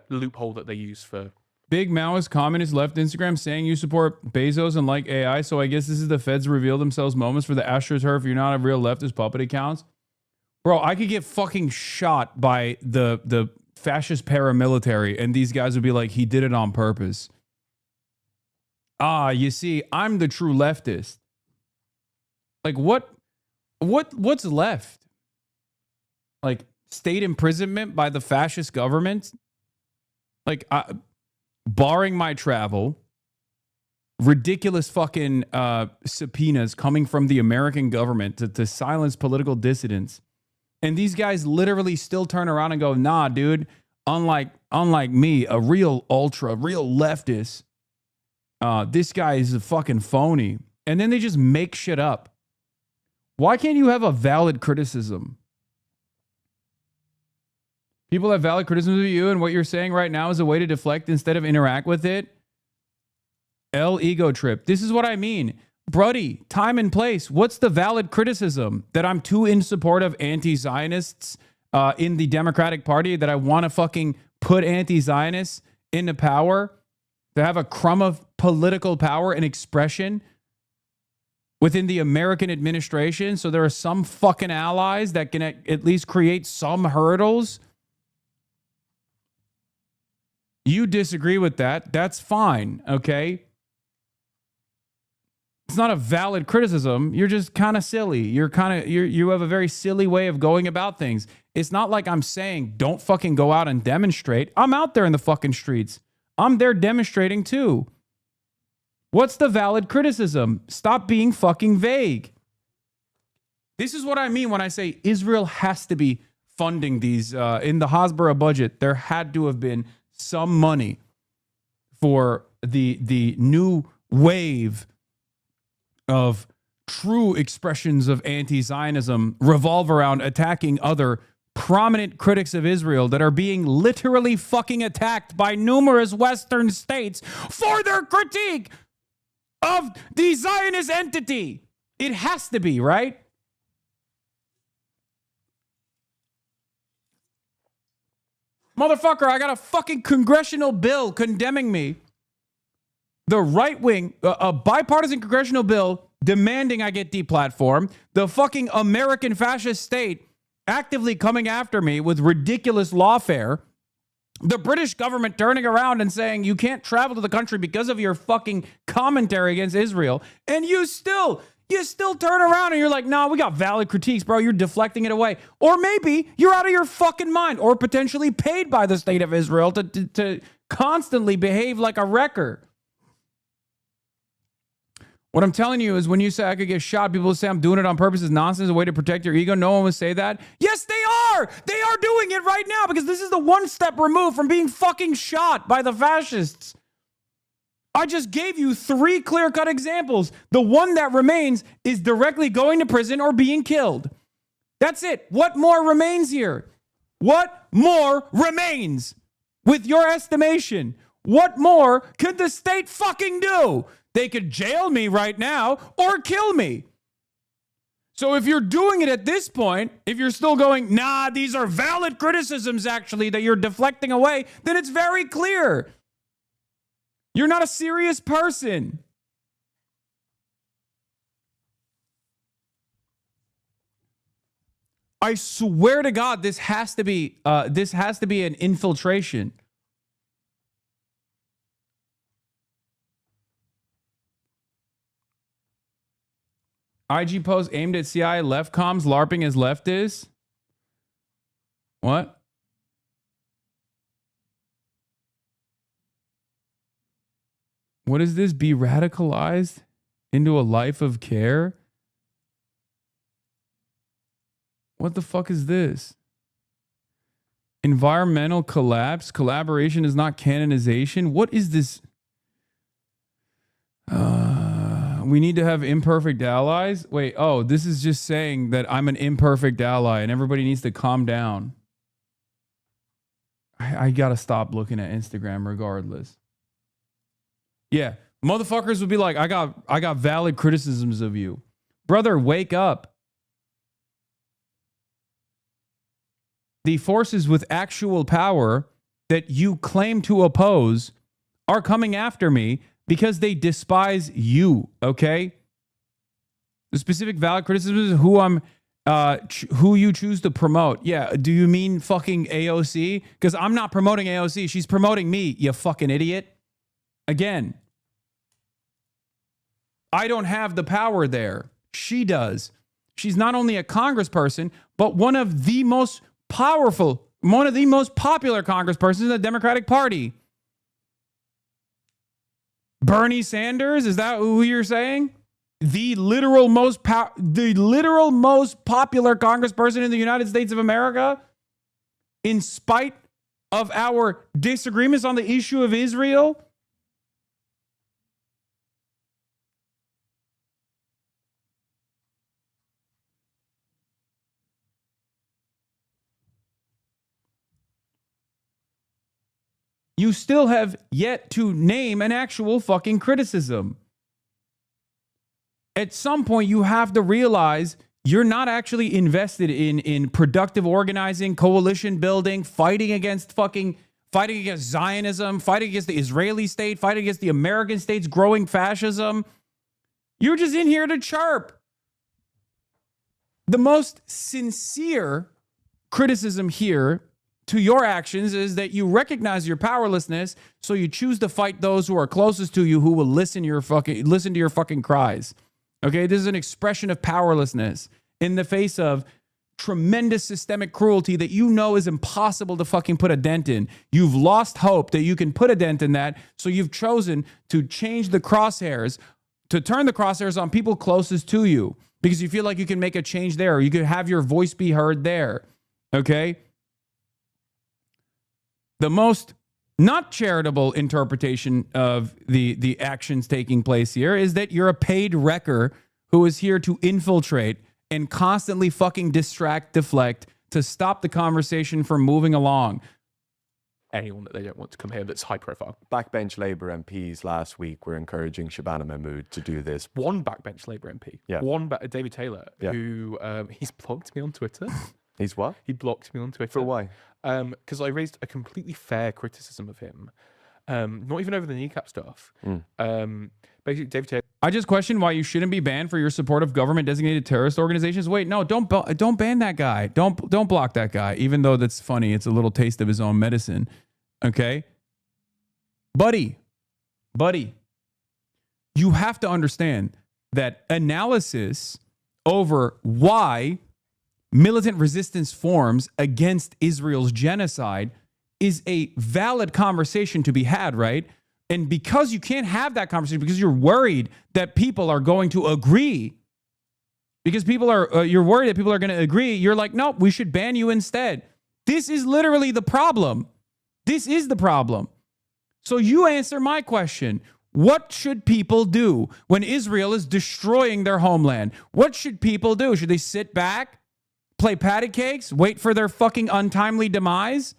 Speaker 7: loophole that they use for...
Speaker 4: Big Maoist communist left Instagram saying you support Bezos and like AI, so I guess this is the feds reveal themselves moments for the AstroTurf. You're not a real leftist puppet accounts. Bro, I could get fucking shot by the fascist paramilitary and these guys would be like, he did it on purpose. You see, I'm the true leftist. Like what's left? Like state imprisonment by the fascist government? Like barring my travel, ridiculous fucking subpoenas coming from the American government to silence political dissidents. And these guys literally still turn around and go, nah, dude, unlike me, a real leftist, this guy is a fucking phony. And then they just make shit up. Why can't you have a valid criticism? People have valid criticisms of you, and what you're saying right now is a way to deflect instead of interact with it. Ego trip. This is what I mean. Bruddy, time and place. What's the valid criticism? That I'm too in support of anti-Zionists in the Democratic Party? That I want to fucking put anti-Zionists into power? To have a crumb of political power and expression within the American administration? So there are some fucking allies that can at least create some hurdles? You disagree with that. That's fine, okay? It's not a valid criticism. You're just kind of silly. You have a very silly way of going about things. It's not like I'm saying don't fucking go out and demonstrate. I'm out there in the fucking streets. I'm there demonstrating too. What's the valid criticism? Stop being fucking vague. This is what I mean when I say Israel has to be funding these in the Hasbara budget. There had to have been some money for the new wave of true expressions of anti-Zionism revolve around attacking other prominent critics of Israel that are being literally fucking attacked by numerous Western states for their critique of the Zionist entity. It has to be, right? Motherfucker, I got a fucking congressional bill condemning me. The right wing, a bipartisan congressional bill demanding I get deplatformed. The fucking American fascist state actively coming after me with ridiculous lawfare. The British government turning around and saying you can't travel to the country because of your fucking commentary against Israel. And you still turn around and you're like, no, we got valid critiques, bro. You're deflecting it away. Or maybe you're out of your fucking mind or potentially paid by the state of Israel to constantly behave like a wrecker. What I'm telling you is when you say I could get shot, people say I'm doing it on purpose is nonsense, a way to protect your ego. No one would say that. Yes, they are. They are doing it right now because this is the one step removed from being fucking shot by the fascists. I just gave you 3 clear-cut examples. The one that remains is directly going to prison or being killed. That's it. What more remains here? What more remains? With your estimation, what more could the state fucking do? They could jail me right now or kill me. So if you're doing it at this point, if you're still going, nah, these are valid criticisms actually that you're deflecting away, then it's very clear. You're not a serious person. I swear to God, this has to be an infiltration. IG post aimed at CIA left comms LARPing as leftists. What? What is this? Be radicalized into a life of care? What the fuck is this? Environmental collapse? Collaboration is not canonization? What is this? We need to have imperfect allies? Wait, oh, this is just saying that I'm an imperfect ally and everybody needs to calm down. I gotta stop looking at Instagram regardless. Yeah, motherfuckers would be like, I got valid criticisms of you. Brother, wake up. The forces with actual power that you claim to oppose are coming after me because they despise you, okay? The specific valid criticism is who you choose to promote. Yeah, do you mean fucking AOC? Because I'm not promoting AOC. She's promoting me, you fucking idiot. Again, I don't have the power there. She does. She's not only a congressperson, but one of the most popular congresspersons in the Democratic Party. Bernie Sanders, is that who you're saying? The literal most popular congressperson in the United States of America, in spite of our disagreements on the issue of Israel. You still have yet to name an actual fucking criticism. At some point, you have to realize you're not actually invested in productive organizing, coalition building, fighting against Zionism, fighting against the Israeli state, fighting against the American state's growing fascism. You're just in here to chirp. The most sincere criticism here to your actions is that you recognize your powerlessness, so you choose to fight those who are closest to you, who will listen to your fucking cries. Okay, this is an expression of powerlessness in the face of tremendous systemic cruelty that you know is impossible to fucking put a dent in. You've lost hope that you can put a dent in that, so you've chosen to change the crosshairs, to turn the crosshairs on people closest to you, because you feel like you can make a change there, or you could have your voice be heard there. Okay? The most not charitable interpretation of the actions taking place here is that you're a paid wrecker who is here to infiltrate and constantly fucking distract, deflect, to stop the conversation from moving along.
Speaker 7: Anyone that they don't want to come here that's high profile.
Speaker 6: Backbench Labour MPs last week were encouraging Shabana Mahmood to do this.
Speaker 7: One backbench Labour MP, David Taylor, who he's blocked me on Twitter.
Speaker 6: He's what?
Speaker 7: He blocked me on Twitter.
Speaker 6: For why?
Speaker 7: Because I raised a completely fair criticism of him. Not even over the kneecap stuff. Basically, David Taylor.
Speaker 4: I just question why you shouldn't be banned for your support of government-designated terrorist organizations. Wait, no, don't ban that guy. Don't block that guy. Even though that's funny, it's a little taste of his own medicine. Okay, buddy, you have to understand that analysis over why militant resistance forms against Israel's genocide is a valid conversation to be had, right? And because you can't have that conversation, because you're worried that people are going to agree, because you're worried that people are going to agree, you're like, nope, we should ban you instead. This is literally the problem. This is the problem. So you answer my question. What should people do when Israel is destroying their homeland? What should people do? Should they sit back, play patty cakes, wait for their fucking untimely demise?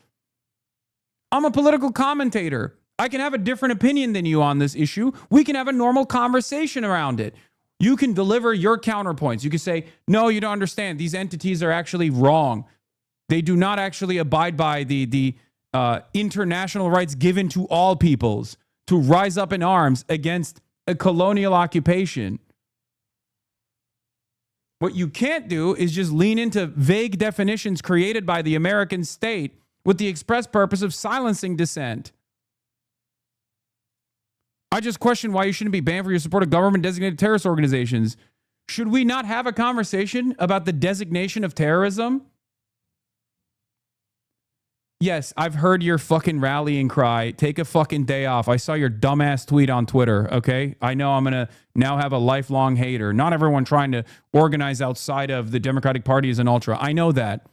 Speaker 4: I'm a political commentator. I can have a different opinion than you on this issue. We can have a normal conversation around it. You can deliver your counterpoints. You can say, no, you don't understand. These entities are actually wrong. They do not actually abide by the international rights given to all peoples to rise up in arms against a colonial occupation. What you can't do is just lean into vague definitions created by the American state with the express purpose of silencing dissent. I just question why you shouldn't be banned for your support of government-designated terrorist organizations. Should we not have a conversation about the designation of terrorism? Yes, I've heard your fucking rallying cry. Take a fucking day off. I saw your dumbass tweet on Twitter, okay? I know I'm going to now have a lifelong hater. Not everyone trying to organize outside of the Democratic Party is an ultra. I know that.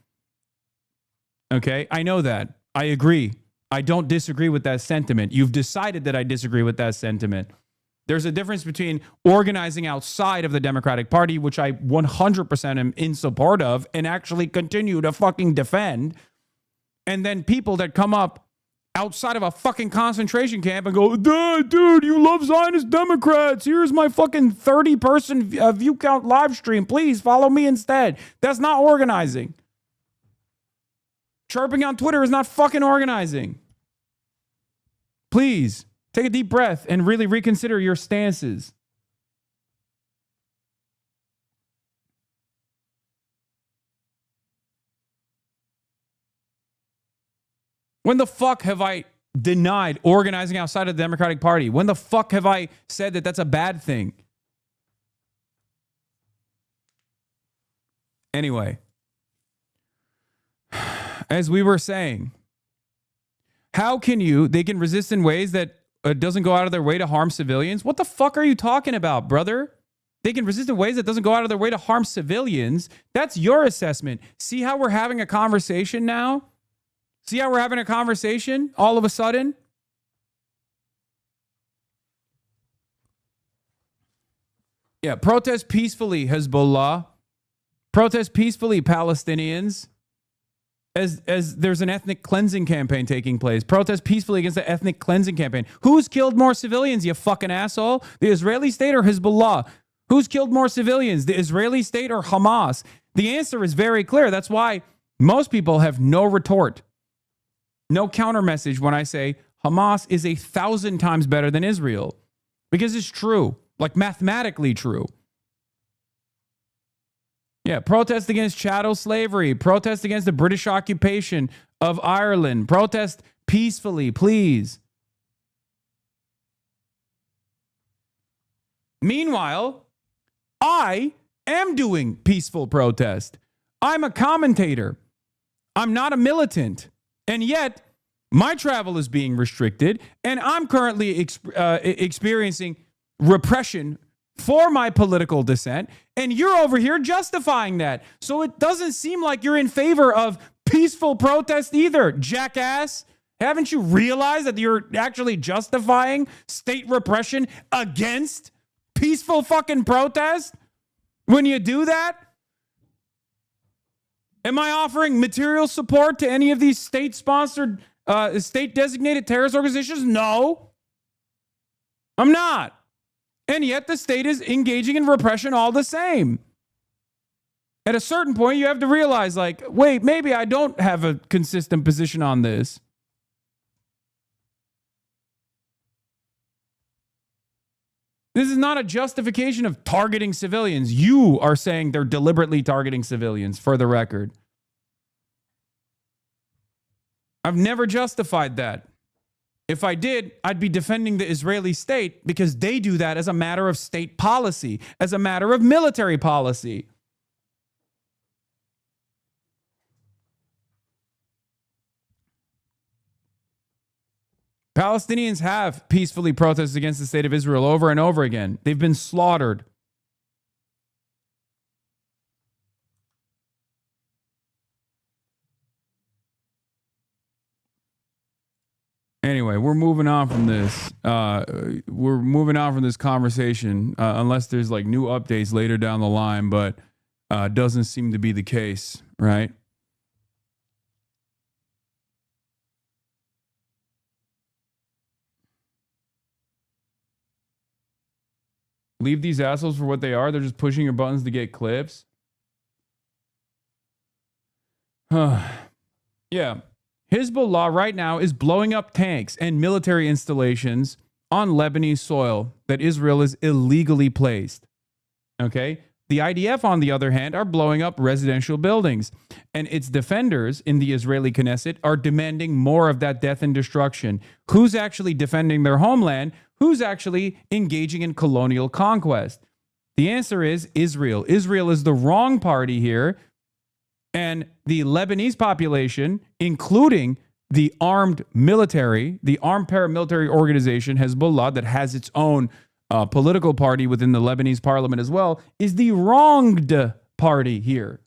Speaker 4: Okay? I know that. I agree. I don't disagree with that sentiment. You've decided that I disagree with that sentiment. There's a difference between organizing outside of the Democratic Party, which I 100% am in support of and actually continue to fucking defend, and then people that come up outside of a fucking concentration camp and go, dude, you love Zionist Democrats. Here's my fucking 30-person view count live stream. Please follow me instead. That's not organizing. Chirping on Twitter is not fucking organizing. Please take a deep breath and really reconsider your stances. When the fuck have I denied organizing outside of the Democratic Party? When the fuck have I said that that's a bad thing? Anyway, as we were saying, how can they can resist in ways that doesn't go out of their way to harm civilians? What the fuck are you talking about, brother? They can resist in ways that doesn't go out of their way to harm civilians. That's your assessment. See how we're having a conversation now? See how we're having a conversation all of a sudden? Yeah, protest peacefully, Hezbollah. Protest peacefully, Palestinians. As there's an ethnic cleansing campaign taking place. Protest peacefully against the ethnic cleansing campaign. Who's killed more civilians, you fucking asshole? The Israeli state or Hezbollah? Who's killed more civilians, the Israeli state or Hamas? The answer is very clear. That's why most people have no retort, no counter message when I say Hamas is 1,000 times better than Israel. Because it's true, like mathematically true. Yeah, protest against chattel slavery, protest against the British occupation of Ireland, protest peacefully, please. Meanwhile, I am doing peaceful protest. I'm a commentator. I'm not a militant. And yet, my travel is being restricted, and I'm currently experiencing repression for my political dissent, and you're over here justifying that. So it doesn't seem like you're in favor of peaceful protest either, jackass. Haven't you realized that you're actually justifying state repression against peaceful fucking protest when you do that? Am I offering material support to any of these state-sponsored, state-designated terrorist organizations? No, I'm not. And yet the state is engaging in repression all the same. At a certain point, you have to realize, like, wait, maybe I don't have a consistent position on this. This is not a justification of targeting civilians. You are saying they're deliberately targeting civilians, for the record. I've never justified that. If I did, I'd be defending the Israeli state because they do that as a matter of state policy, as a matter of military policy. Palestinians have peacefully protested against the state of Israel over and over again. They've been slaughtered. Anyway, we're moving on from this. We're moving on from this conversation, unless there's like new updates later down the line, but doesn't seem to be the case, right? Leave these assholes for what they are. They're just pushing your buttons to get clips. Yeah. Hezbollah right now is blowing up tanks and military installations on Lebanese soil that Israel is illegally placed. Okay? The IDF, on the other hand, are blowing up residential buildings. And its defenders in the Israeli Knesset are demanding more of that death and destruction. Who's actually defending their homeland? Who's actually engaging in colonial conquest? The answer is Israel. Israel is the wrong party here. And the Lebanese population, including the armed military, the armed paramilitary organization Hezbollah, that has its own political party within the Lebanese parliament as well, is the wronged party here.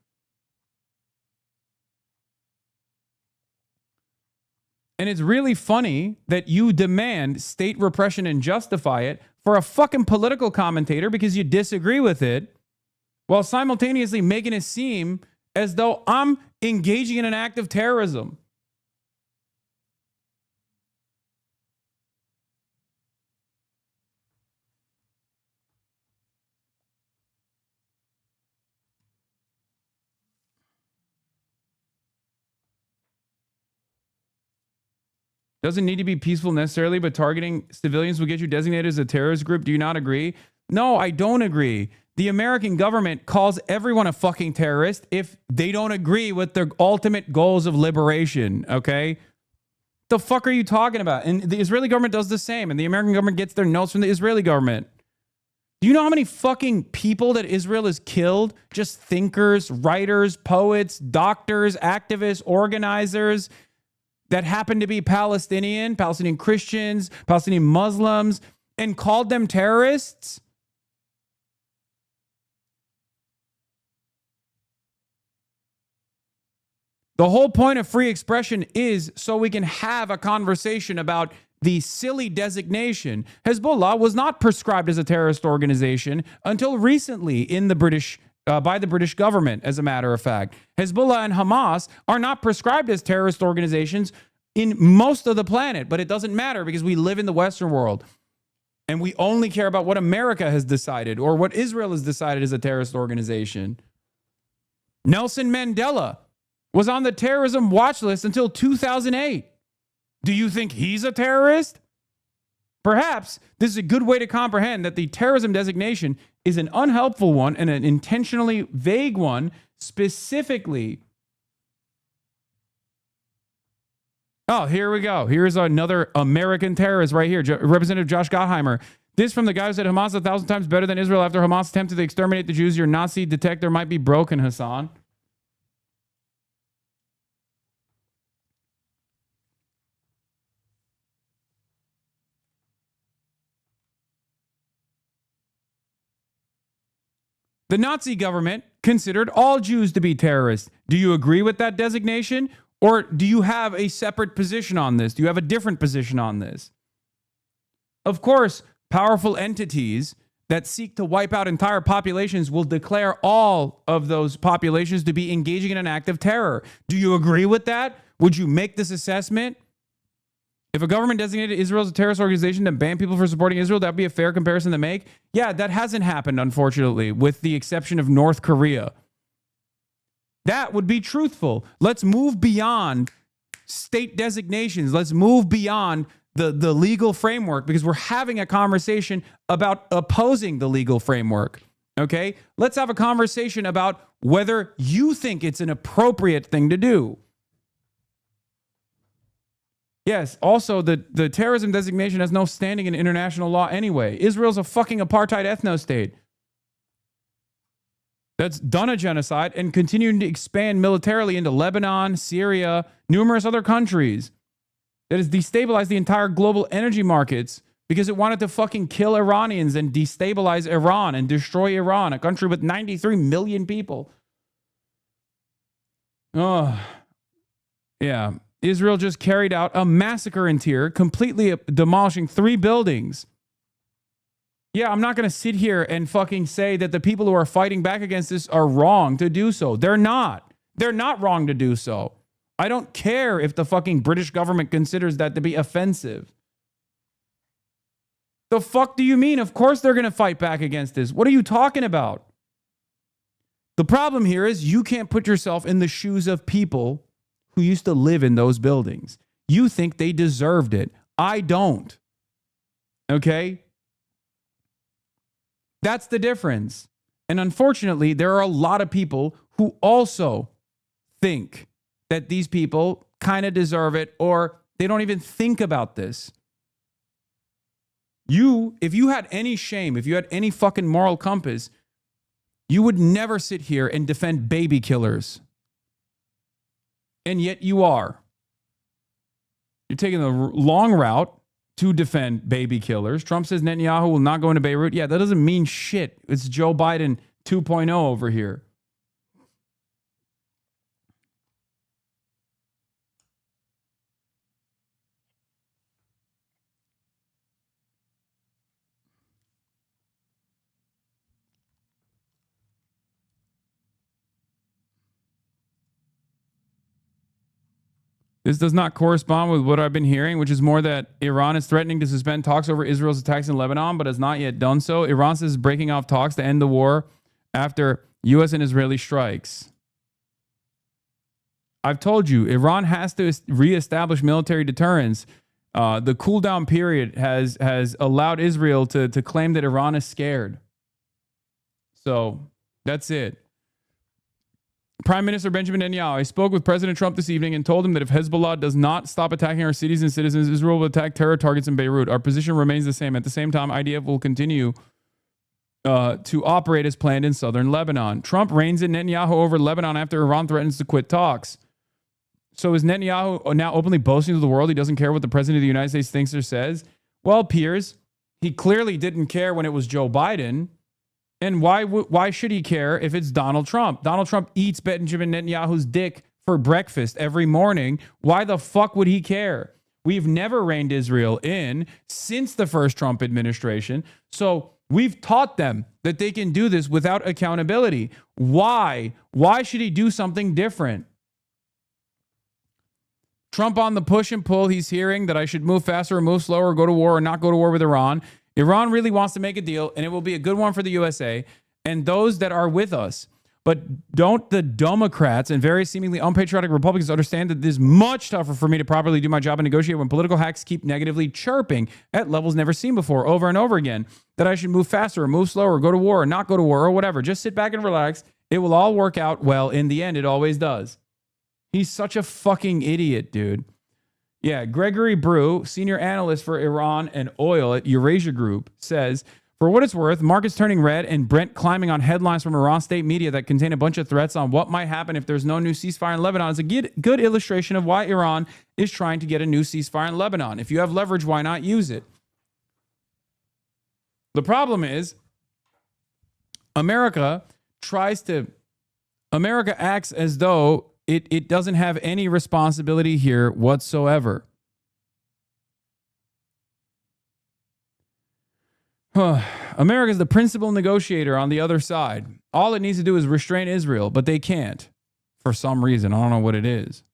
Speaker 4: And it's really funny that you demand state repression and justify it for a fucking political commentator because you disagree with it, while simultaneously making it seem as though I'm engaging in an act of terrorism. Doesn't need to be peaceful necessarily, but targeting civilians will get you designated as a terrorist group. Do you not agree? No, I don't agree. The American government calls everyone a fucking terrorist if they don't agree with their ultimate goals of liberation, okay? The fuck are you talking about? And the Israeli government does the same, and the American government gets their notes from the Israeli government. Do you know how many fucking people that Israel has killed? Just thinkers, writers, poets, doctors, activists, organizers that happen to be Palestinian Christians, Palestinian Muslims, and called them terrorists? The whole point of free expression is so we can have a conversation about the silly designation. Hezbollah was not prescribed as a terrorist organization until recently in the British by the British government, as a matter of fact. Hezbollah and Hamas are not prescribed as terrorist organizations in most of the planet, but it doesn't matter because we live in the Western world and we only care about what America has decided or what Israel has decided is a terrorist organization. Nelson Mandela was on the terrorism watch list until 2008. Do you think he's a terrorist? Perhaps this is a good way to comprehend that the terrorism designation is an unhelpful one and an intentionally vague one, specifically. Oh, here we go. Here's another American terrorist right here, Representative Josh Gottheimer. This from the guy who said Hamas is 1,000 times better than Israel after Hamas attempted to exterminate the Jews. Your Nazi detector might be broken, Hasan. The Nazi government considered all Jews to be terrorists. Do you agree with that designation? Or do you have a separate position on this? Do you have a different position on this? Of course, powerful entities that seek to wipe out entire populations will declare all of those populations to be engaging in an act of terror. Do you agree with that? Would you make this assessment? If a government designated Israel as a terrorist organization to ban people for supporting Israel, that would be a fair comparison to make. Yeah, that hasn't happened, unfortunately, with the exception of North Korea. That would be truthful. Let's move beyond state designations. Let's move beyond the legal framework because we're having a conversation about opposing the legal framework. Okay? Let's have a conversation about whether you think it's an appropriate thing to do. Yes, also, the terrorism designation has no standing in international law anyway. Israel's a fucking apartheid ethno-state that's done a genocide and continuing to expand militarily into Lebanon, Syria, numerous other countries. that has destabilized the entire global energy markets because it wanted to fucking kill Iranians and destabilize Iran and destroy Iran, a country with 93 million people. Oh, yeah. Israel just carried out a massacre in Tyre, completely demolishing 3 buildings. Yeah, I'm not going to sit here and fucking say that the people who are fighting back against this are wrong to do so. They're not. They're not wrong to do so. I don't care if the fucking British government considers that to be offensive. The fuck do you mean? Of course they're going to fight back against this. What are you talking about? The problem here is you can't put yourself in the shoes of people who used to live in those buildings. You think they deserved it. I don't. Okay? That's the difference. And unfortunately, there are a lot of people who also think that these people kind of deserve it, or they don't even think about this. If you had any shame, if you had any fucking moral compass, you would never sit here and defend baby killers. And yet you are. You're taking the long route to defend baby killers. Trump says Netanyahu will not go into Beirut. Yeah, that doesn't mean shit. It's Joe Biden 2.0 over here. This does not correspond with what I've been hearing, which is more that Iran is threatening to suspend talks over Israel's attacks in Lebanon, but has not yet done so. Iran says breaking off talks to end the war after U.S. and Israeli strikes. I've told you, Iran has to reestablish military deterrence. The cool down period has allowed Israel to claim that Iran is scared. So that's it. Prime Minister Benjamin Netanyahu, I spoke with President Trump this evening and told him that if Hezbollah does not stop attacking our cities and citizens, Israel will attack terror targets in Beirut. Our position remains the same. At the same time, IDF will continue to operate as planned in southern Lebanon. Trump reins in Netanyahu over Lebanon after Iran threatens to quit talks. So is Netanyahu now openly boasting to the world he doesn't care what the president of the United States thinks or says? Well, Piers, he clearly didn't care when it was Joe Biden. And why should he care if it's Donald Trump? Donald Trump eats Benjamin Netanyahu's dick for breakfast every morning. Why the fuck would he care? We've never reined Israel in since the first Trump administration. So we've taught them that they can do this without accountability. Why? Why should he do something different? Trump on the push and pull. He's hearing that I should move faster or move slower or go to war or not go to war with Iran. Iran really wants to make a deal, and it will be a good one for the USA and those that are with us. But don't the Democrats and very seemingly unpatriotic Republicans understand that it is much tougher for me to properly do my job and negotiate when political hacks keep negatively chirping at levels never seen before over and over again that I should move faster or move slower or go to war or not go to war or whatever. Just sit back and relax. It will all work out well in the end. It always does. He's such a fucking idiot, dude. Yeah, Gregory Brew, senior analyst for Iran and oil at Eurasia Group, says, for what it's worth, markets turning red and Brent climbing on headlines from Iran state media that contain a bunch of threats on what might happen if there's no new ceasefire in Lebanon is a good illustration of why Iran is trying to get a new ceasefire in Lebanon. If you have leverage, why not use it? The problem is America acts as though it doesn't have any responsibility here whatsoever. America is the principal negotiator on the other side. All it needs to do is restrain Israel, but they can't for some reason. I don't know what it is.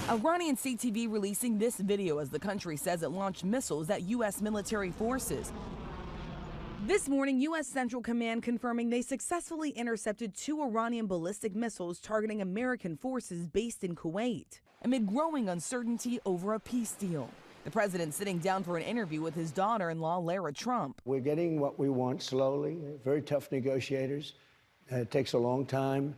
Speaker 8: Iranian CTV releasing this video as the country says it launched missiles at U.S. military forces. This morning, U.S. Central Command confirming they successfully intercepted 2 Iranian ballistic missiles targeting American forces based in Kuwait, amid growing uncertainty over a peace deal. The president sitting down for an interview with his daughter-in-law, Lara Trump.
Speaker 9: We're getting what we want slowly. Very tough negotiators. It takes a long time.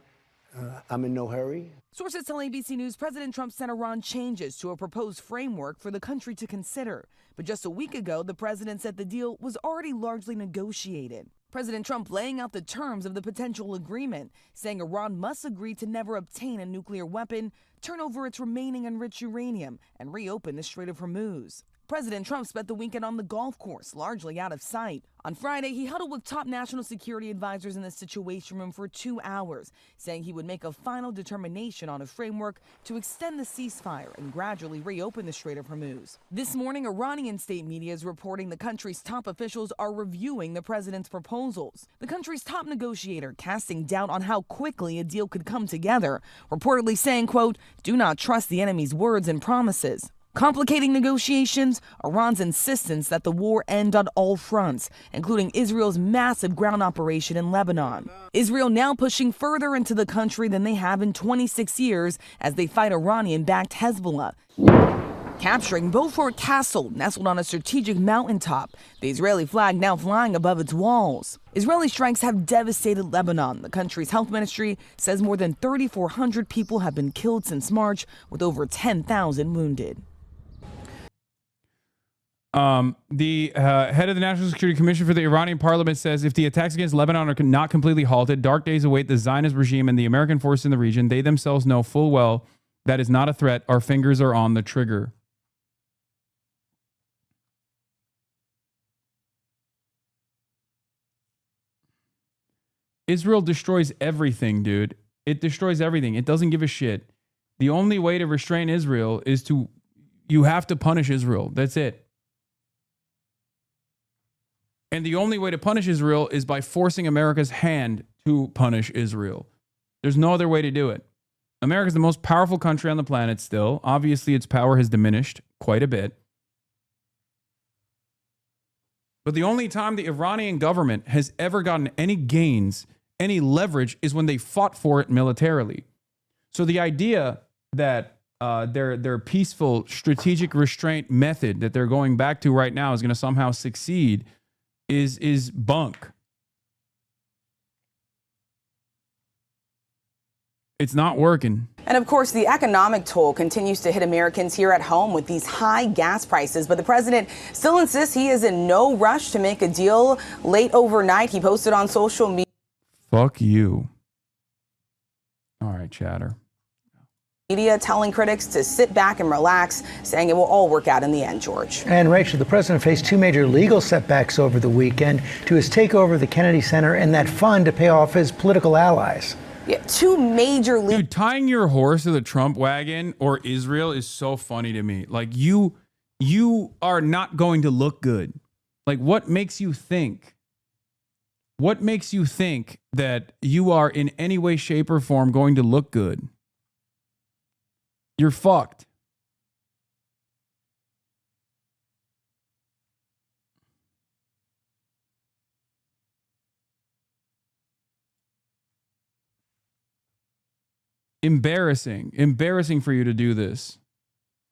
Speaker 9: I'm in no hurry.
Speaker 8: Sources tell ABC News President Trump sent Iran changes to a proposed framework for the country to consider. But just a week ago, the president said the deal was already largely negotiated. President Trump laying out the terms of the potential agreement, saying Iran must agree to never obtain a nuclear weapon, turn over its remaining enriched uranium, and reopen the Strait of Hormuz. President Trump spent the weekend on the golf course, largely out of sight. On Friday, he huddled with top national security advisors in the Situation Room for 2 hours, saying he would make a final determination on a framework to extend the ceasefire and gradually reopen the Strait of Hormuz. This morning, Iranian state media is reporting the country's top officials are reviewing the president's proposals. The country's top negotiator casting doubt on how quickly a deal could come together, reportedly saying, quote, "Do not trust the enemy's words and promises." Complicating negotiations, Iran's insistence that the war end on all fronts, including Israel's massive ground operation in Lebanon. Israel now pushing further into the country than they have in 26 years as they fight Iranian-backed Hezbollah. Capturing Beaufort Castle, nestled on a strategic mountaintop, the Israeli flag now flying above its walls. Israeli strikes have devastated Lebanon. The country's health ministry says more than 3,400 people have been killed since March, with over 10,000 wounded.
Speaker 4: The head of the National Security Commission for the Iranian parliament says if the attacks against Lebanon are not completely halted, dark days await the Zionist regime and the American forces in the region. They themselves know full well that is not a threat. Our fingers are on the trigger. Israel destroys everything, dude. It destroys everything. It doesn't give a shit. The only way to restrain Israel is you have to punish Israel. That's it. And the only way to punish Israel is by forcing America's hand to punish Israel. There's no other way to do it. America is the most powerful country on the planet still. Obviously, its power has diminished quite a bit. But the only time the Iranian government has ever gotten any gains, any leverage, is when they fought for it militarily. So the idea that their peaceful strategic restraint method that they're going back to right now is going to somehow succeed is bunk. It's not working.
Speaker 10: And of course, the economic toll continues to hit Americans here at home with these high gas prices. But the president still insists he is in no rush to make a deal. Late overnight, he posted on social media.
Speaker 4: Fuck you. All right, chatter.
Speaker 10: Telling critics to sit back and relax, saying it will all work out in the end, George.
Speaker 9: And Rachel, the president faced 2 major legal setbacks over the weekend to his takeover of the Kennedy Center and that fund to pay off his political allies.
Speaker 10: Yeah, 2 major legal.
Speaker 4: Dude, tying your horse to the Trump wagon or Israel is so funny to me. Like you are not going to look good. Like what makes you think? What makes you think that you are in any way, shape, or form going to look good? You're fucked. Embarrassing for you to do this,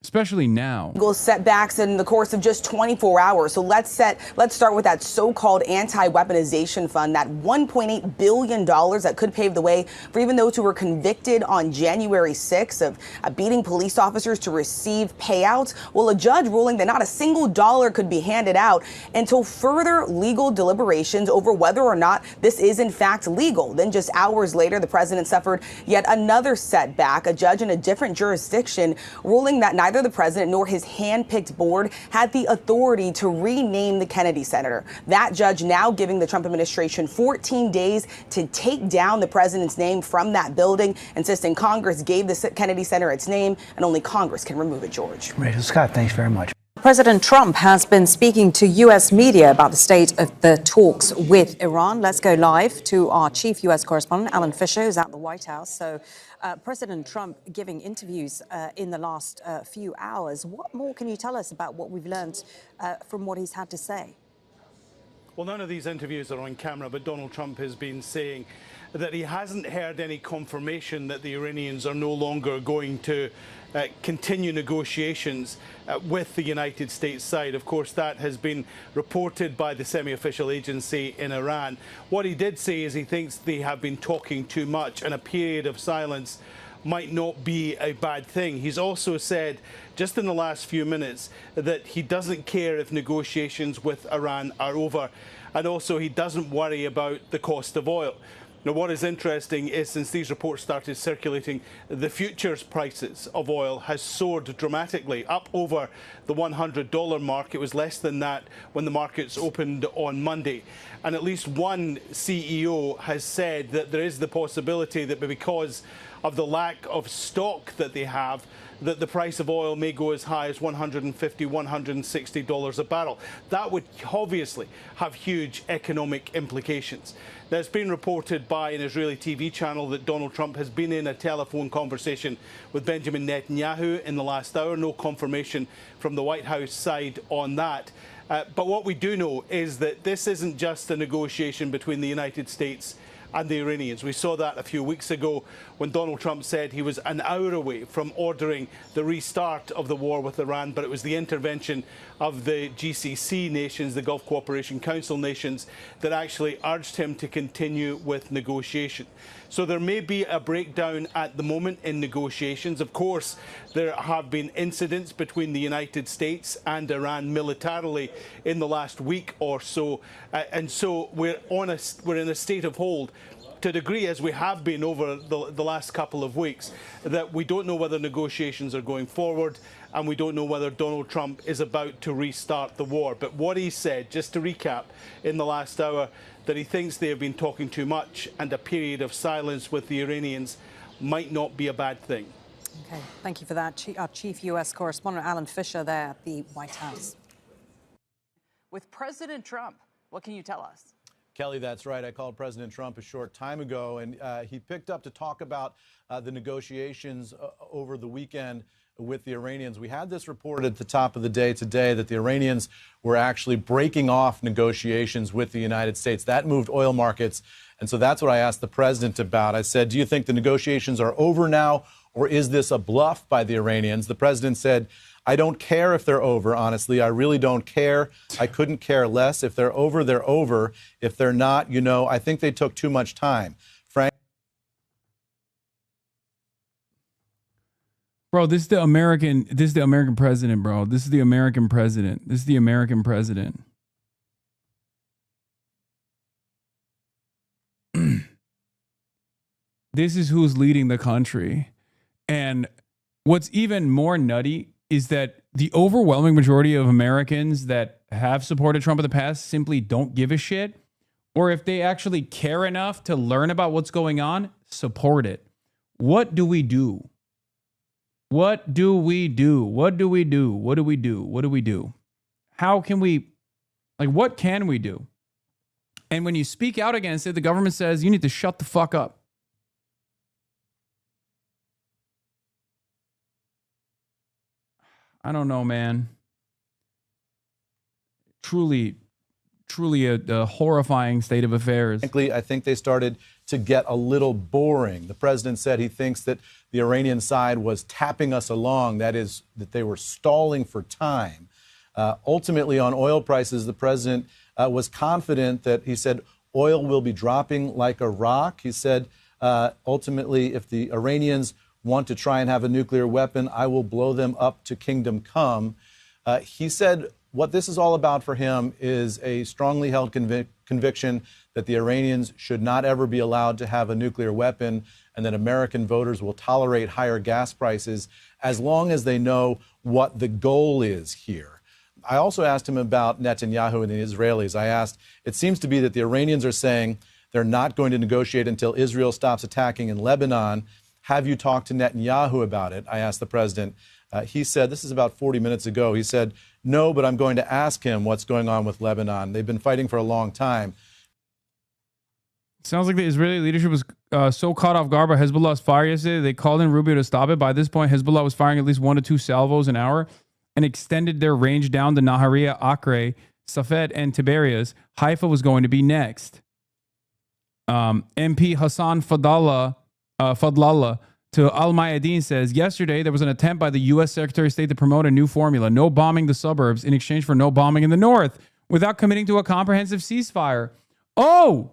Speaker 4: especially now.
Speaker 10: Setbacks in the course of just 24 hours. So let's start with that so-called anti-weaponization fund, that $1.8 billion that could pave the way for even those who were convicted on January 6th of beating police officers to receive payouts. Well, a judge ruling that not a single dollar could be handed out until further legal deliberations over whether or not this is in fact legal. Then just hours later, the president suffered yet another setback. A judge in a different jurisdiction ruling that neither the president nor his hand-picked board had the authority to rename the Kennedy Center. That judge now giving the Trump administration 14 days to take down the president's name from that building, insisting Congress gave the Kennedy Center its name and only Congress can remove it, George.
Speaker 9: Rachel Scott, thanks very much.
Speaker 11: President Trump has been speaking to U.S. media about the state of the talks with Iran. Let's go live to our chief U.S. correspondent, Alan Fisher, who's at the White House. So President Trump giving interviews in the last few hours. What more can you tell us about what we've learned from what he's had to say?
Speaker 12: Well, none of these interviews are on camera, but Donald Trump has been saying that he hasn't heard any confirmation that the Iranians are no longer going to continue negotiations with the United States side. Of course, that has been reported by the semi-official agency in Iran. What he did say is he thinks they have been talking too much, and a period of silence might not be a bad thing. He's also said, just in the last few minutes, that he doesn't care if negotiations with Iran are over, and also he doesn't worry about the cost of oil. Now, what is interesting is since these reports started circulating, the futures prices of oil has soared dramatically, up over the $100 mark. It was less than that when the markets opened on Monday. And at least one CEO has said that there is the possibility that because of the lack of stock that they have, that the price of oil may go as high as $150, $160 a barrel. That would obviously have huge economic implications. Now, it's been reported by an Israeli TV channel that Donald Trump has been in a telephone conversation with Benjamin Netanyahu in the last hour. No confirmation from the White House side on that. But what we do know is that this isn't just a negotiation between the United States and the Iranians. We saw that a few weeks ago when Donald Trump said he was an hour away from ordering the restart of the war with Iran, but it was the intervention of the GCC nations, the Gulf Cooperation Council nations, that actually urged him to continue with negotiation. So there may be a breakdown at the moment in negotiations. Of course, there have been incidents between the United States and Iran militarily in the last week or so, and so we're in a state of hold to a degree, as we have been over the last couple of weeks, that we don't know whether negotiations are going forward, and we don't know whether Donald Trump is about to restart the war. But what he said, just to recap, in the last hour, that he thinks they have been talking too much, and a period of silence with the Iranians might not be a bad thing.
Speaker 11: Okay, thank you for that. Our chief U.S. correspondent, Alan Fisher, there at the White House.
Speaker 13: With President Trump, what can you tell us?
Speaker 14: Kelly, that's right. I called President Trump a short time ago, and he picked up to talk about the negotiations over the weekend with the Iranians. We had this report at the top of the day today that the Iranians were actually breaking off negotiations with the United States. That moved oil markets, and so that's what I asked the president about. I said, do you think the negotiations are over now, or is this a bluff by the Iranians? The president said, I don't care if they're over, honestly. I really don't care. I couldn't care less. If they're over, they're over. If they're not, you know, I think they took too much time. Frank?
Speaker 4: Bro, this is the American president, bro. This is the American president. This is the American president. This is who's leading the country. And what's even more nutty is that the overwhelming majority of Americans that have supported Trump in the past simply don't give a shit. Or if they actually care enough to learn about what's going on, support it. What do we do? What do we do? What do we do? What do we do? What do we do? How can we, like, what can we do? And when you speak out against it, the government says you need to shut the fuck up. I don't know, man. Truly a horrifying state of affairs.
Speaker 14: Frankly, I think they started to get a little boring. The president said he thinks that the Iranian side was tapping us along, that is, that they were stalling for time. Ultimately, on oil prices, the president was confident that he said oil will be dropping like a rock. He said, ultimately, if the Iranians want to try and have a nuclear weapon, I will blow them up to kingdom come. He said what this is all about for him is a strongly held conviction that the Iranians should not ever be allowed to have a nuclear weapon, and that American voters will tolerate higher gas prices as long as they know what the goal is here. I also asked him about Netanyahu and the Israelis. I asked, it seems to be that the Iranians are saying they're not going to negotiate until Israel stops attacking in Lebanon. Have you talked to Netanyahu about it? I asked the president. He said, this is about 40 minutes ago, he said, no, but I'm going to ask him what's going on with Lebanon. They've been fighting for a long time.
Speaker 4: Sounds like the Israeli leadership was so caught off guard by Hezbollah's fire yesterday, they called in Rubio to stop it. By this point, Hezbollah was firing at least 1 to 2 salvos an hour and extended their range down to Nahariya, Acre, Safed, and Tiberias. Haifa was going to be next. MP Hassan Fadlallah to Al Mayadeen says, yesterday there was an attempt by the U.S. Secretary of State to promote a new formula, no bombing the suburbs in exchange for no bombing in the north, without committing to a comprehensive ceasefire. Oh,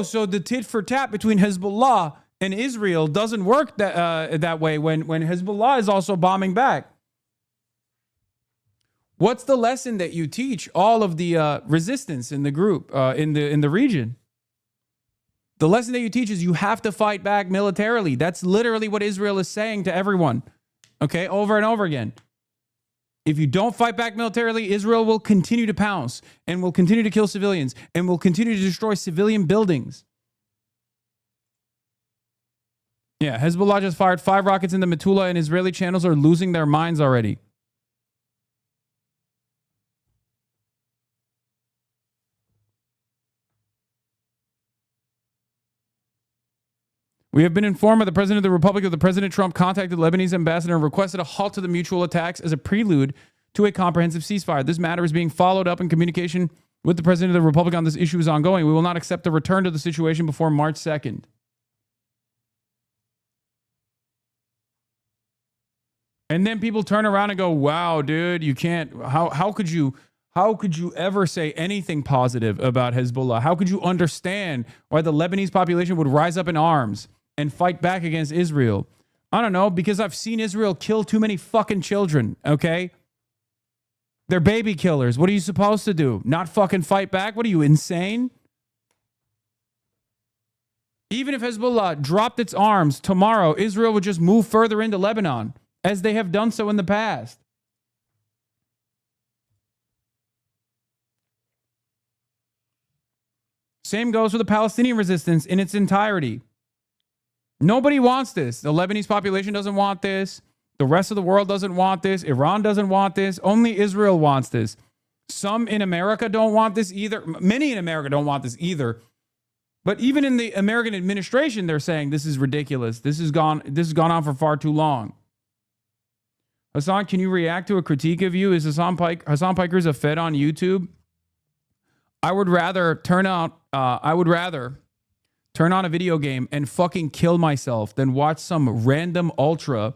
Speaker 4: so the tit for tat between Hezbollah And Israel doesn't work that way when Hezbollah is also bombing back. What's the lesson that you teach all of the resistance in the group, in the region? The lesson that you teach is you have to fight back militarily. That's literally what Israel is saying to everyone, okay, over and over again. If you don't fight back militarily, Israel will continue to pounce and will continue to kill civilians and will continue to destroy civilian buildings. Yeah, Hezbollah just fired 5 rockets into Metula, and Israeli channels are losing their minds already. We have been informed by the President of the Republic that President Trump contacted Lebanese ambassador and requested a halt to the mutual attacks as a prelude to a comprehensive ceasefire. This matter is being followed up, and communication with the President of the Republic on this issue is ongoing. We will not accept a return to the situation before March 2nd. And then people turn around and go, wow, dude, you can't, how could you ever say anything positive about Hezbollah? How could you understand why the Lebanese population would rise up in arms and fight back against Israel? I don't know, because I've seen Israel kill too many fucking children, okay? They're baby killers. What are you supposed to do? Not fucking fight back? What are you, insane? Even if Hezbollah dropped its arms tomorrow, Israel would just move further into Lebanon, as they have done so in the past. Same goes for the Palestinian resistance in its entirety. Nobody wants this. The Lebanese population doesn't want this. The rest of the world doesn't want this. Iran doesn't want this. Only Israel wants this. Some in America don't want this either. Many in America don't want this either. But even in the American administration, they're saying this is ridiculous. This has gone on for far too long. Hasan, can you react to a critique of you? Is Hasan Piker's a Fed on YouTube? I would rather turn on a video game and fucking kill myself than watch some random ultra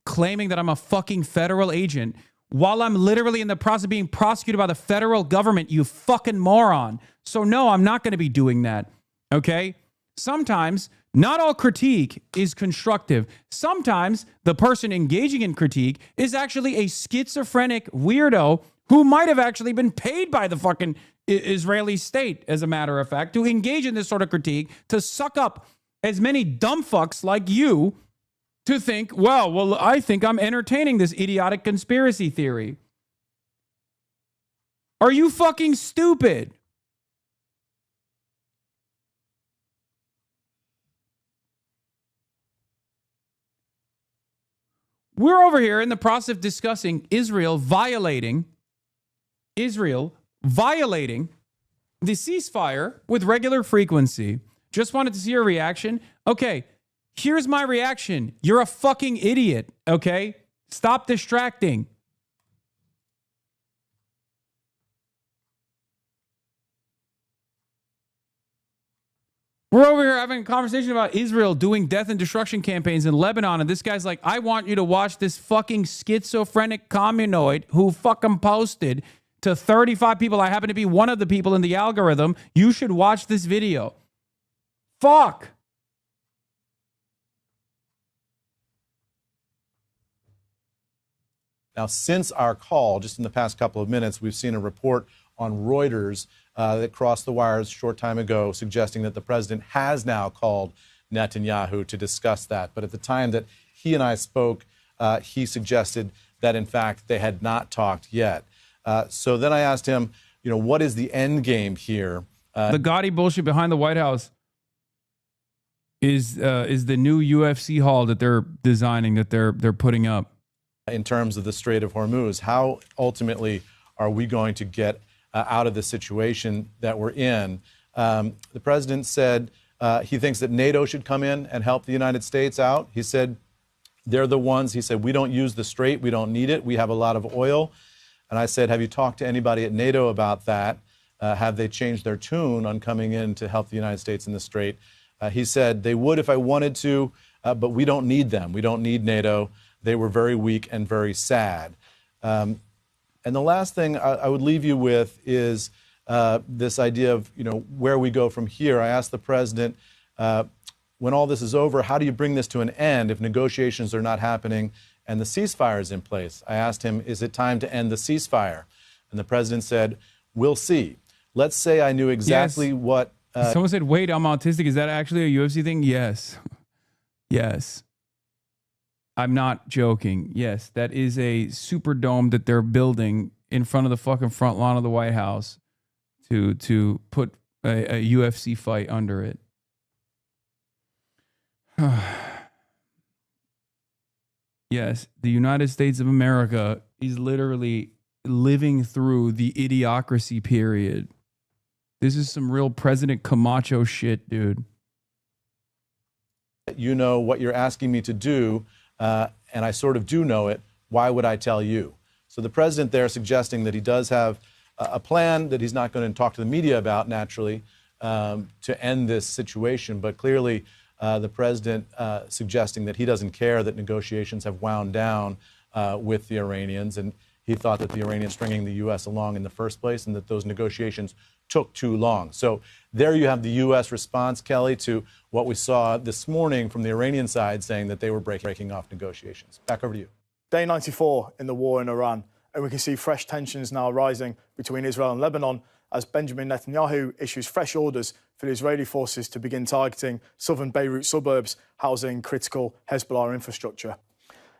Speaker 4: claiming that I'm a fucking federal agent while I'm literally in the process of being prosecuted by the federal government, you fucking moron. So no, I'm not going to be doing that. Okay? Sometimes not all critique is constructive. Sometimes the person engaging in critique is actually a schizophrenic weirdo who might have actually been paid by the fucking Israeli state, as a matter of fact, to engage in this sort of critique, to suck up as many dumb fucks like you to think, well, I think I'm entertaining this idiotic conspiracy theory. Are you fucking stupid? We're over here in the process of discussing Israel violating the ceasefire with regular frequency. Just wanted to see your reaction. Okay, here's my reaction. You're a fucking idiot, okay? Stop distracting. We're over here having a conversation about Israel doing death and destruction campaigns in Lebanon, and this guy's like, I want you to watch this fucking schizophrenic communoid who fucking posted to 35 people. I happen to be one of the people in the algorithm. You should watch this video. Fuck.
Speaker 14: Now, since our call, just in the past couple of minutes, we've seen a report on Reuters that crossed the wires a short time ago, suggesting that the president has now called Netanyahu to discuss that. But at the time that he and I spoke, he suggested that, in fact, they had not talked yet. So then I asked him, what is the end game here?
Speaker 4: The gaudy bullshit behind the White House is the new UFC hall that they're designing, that they're putting up.
Speaker 14: In terms of the Strait of Hormuz, how ultimately are we going to get out of the situation that we're in? The president said he thinks that NATO should come in and help the United States out. He said they're the ones. He said, we don't use the strait. We don't need it. We have a lot of oil. And I said, have you talked to anybody at NATO about that? Have they changed their tune on coming in to help the United States in the strait? He said they would if I wanted to, but we don't need them. We don't need NATO. They were very weak and very sad. And the last thing I would leave you with is this idea of, where we go from here. I asked the president, when all this is over, how do you bring this to an end if negotiations are not happening and the ceasefire is in place? I asked him, is it time to end the ceasefire? And the president said, we'll see. Let's say I knew exactly what...
Speaker 4: Someone said, wait, I'm autistic. Is that actually a UFC thing? Yes. Yes. I'm not joking. Yes, that is a Superdome that they're building in front of the fucking front lawn of the White House to put a UFC fight under it. Yes, the United States of America is literally living through the idiocracy period. This is some real President Camacho shit, dude.
Speaker 14: You know what you're asking me to do, and I sort of do know it. Why would I tell you? So the president there suggesting that he does have a plan that he's not going to talk to the media about, naturally, to end this situation. But clearly, the president suggesting that he doesn't care that negotiations have wound down with the Iranians. And he thought that the Iranians stringing the U.S. along in the first place and that those negotiations took too long. So there you have the U.S. response, Kelly, to what we saw this morning from the Iranian side saying that they were breaking off negotiations. Back over to you.
Speaker 15: Day 94 in the war in Iran, and we can see fresh tensions now rising between Israel and Lebanon as Benjamin Netanyahu issues fresh orders for the Israeli forces to begin targeting southern Beirut suburbs housing critical Hezbollah infrastructure.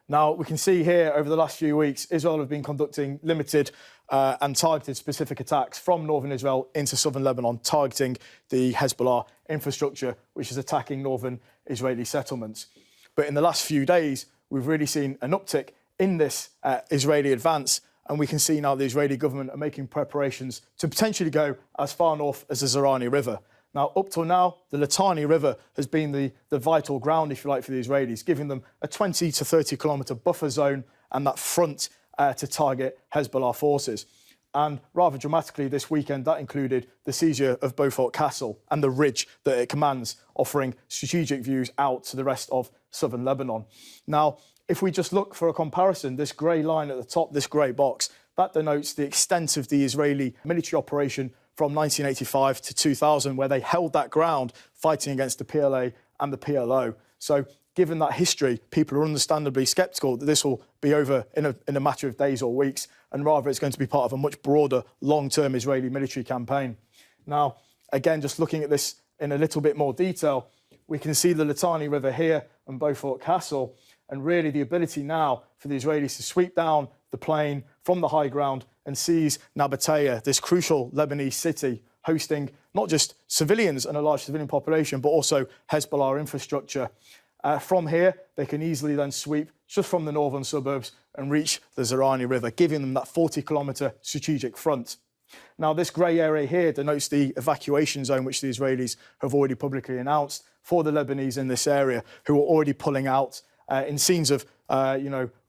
Speaker 15: Now, we can see here over the last few weeks, Israel have been conducting limited and targeted specific attacks from northern Israel into southern Lebanon, targeting the Hezbollah infrastructure, which is attacking northern Israeli settlements. But in the last few days, we've really seen an uptick in this Israeli advance, and we can see now the Israeli government are making preparations to potentially go as far north as the Zerani River. Now, up till now, the Litani River has been the vital ground, if you like, for the Israelis, giving them a 20 to 30 kilometre buffer zone and that front to target Hezbollah forces. And rather dramatically this weekend, that included the seizure of Beaufort Castle and the ridge that it commands, offering strategic views out to the rest of southern Lebanon. Now, if we just look for a comparison, this grey line at the top, this grey box, that denotes the extent of the Israeli military operation from 1985 to 2000, where they held that ground fighting against the PLA and the PLO. So given that history, people are understandably sceptical that this will be over in a matter of days or weeks, and rather it's going to be part of a much broader long-term Israeli military campaign. Now, again, just looking at this in a little bit more detail, we can see the Litani River here and Beaufort Castle, and really the ability now for the Israelis to sweep down the plain from the high ground and seize Nabatea, this crucial Lebanese city, hosting not just civilians and a large civilian population, but also Hezbollah infrastructure. From here, they can easily then sweep just from the northern suburbs and reach the Zerani River, giving them that 40-kilometre strategic front. Now, this grey area here denotes the evacuation zone, which the Israelis have already publicly announced for the Lebanese in this area, who are already pulling out in scenes of,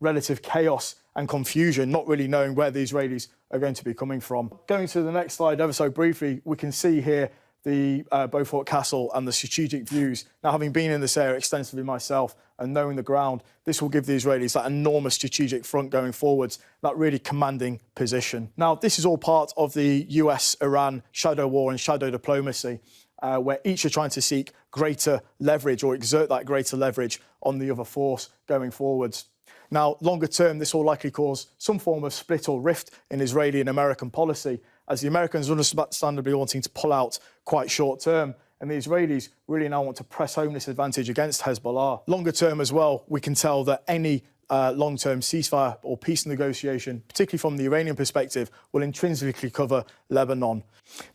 Speaker 15: relative chaos and confusion, not really knowing where the Israelis are going to be coming from. Going to the next slide ever so briefly, we can see here the Beaufort Castle and the strategic views. Now, having been in this area extensively myself and knowing the ground, this will give the Israelis that enormous strategic front going forwards, that really commanding position. Now, this is all part of the US-Iran shadow war and shadow diplomacy, where each are trying to seek greater leverage or exert that greater leverage on the other force going forwards. Now, longer term, this will likely cause some form of split or rift in Israeli and American policy, as the Americans are understandably wanting to pull out quite short term, and the Israelis really now want to press home this advantage against Hezbollah. Longer term as well, we can tell that any long-term ceasefire or peace negotiation, particularly from the Iranian perspective, will intrinsically cover Lebanon.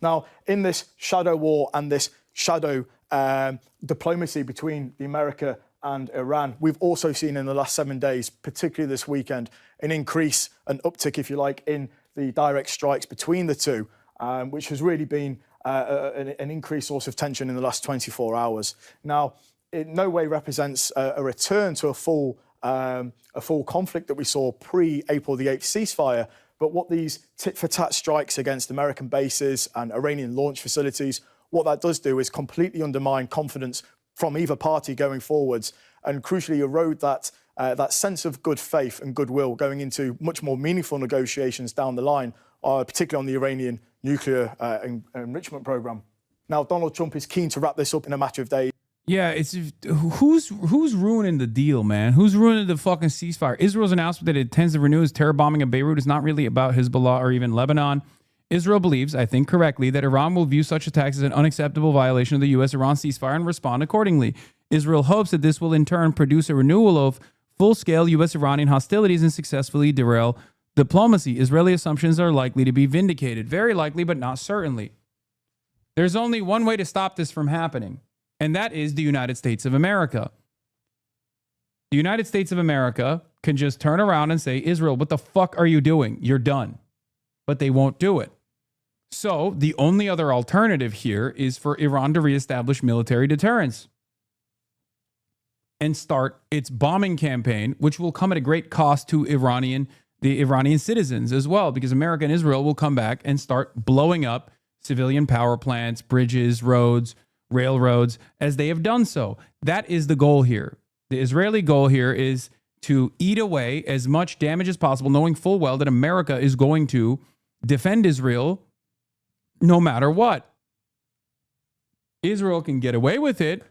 Speaker 15: Now, in this shadow war and this shadow diplomacy between America and Iran, we've also seen in the last 7 days, particularly this weekend, an increase, an uptick, if you like, in the direct strikes between the two, which has really been an increased source of tension in the last 24 hours. Now, it in no way represents a return to a full conflict that we saw pre-April the 8th ceasefire, but what these tit-for-tat strikes against American bases and Iranian launch facilities, what that does do is completely undermine confidence from either party going forwards, and crucially erode that sense of good faith and goodwill going into much more meaningful negotiations down the line, particularly on the Iranian nuclear enrichment program. Now, Donald Trump is keen to wrap this up in a matter of days.
Speaker 4: Yeah, it's who's ruining the deal, man? Who's ruining the fucking ceasefire? Israel's announcement that it intends to renew its terror bombing of Beirut is not really about Hezbollah or even Lebanon. Israel believes, I think correctly, that Iran will view such attacks as an unacceptable violation of the U.S.-Iran ceasefire and respond accordingly. Israel hopes that this will in turn produce a renewal of full-scale U.S.-Iranian hostilities and successfully derail diplomacy. Israeli assumptions are likely to be vindicated. Very likely, but not certainly. There's only one way to stop this from happening, and that is the United States of America. The United States of America can just turn around and say, Israel, what the fuck are you doing? You're done. But they won't do it. So the only other alternative here is for Iran to reestablish military deterrence and start its bombing campaign, which will come at a great cost to the Iranian citizens as well, because America and Israel will come back and start blowing up civilian power plants, bridges, roads, railroads, as they have done so. That is the goal here. The Israeli goal here is to eat away as much damage as possible, knowing full well that America is going to defend Israel no matter what. Israel can get away with it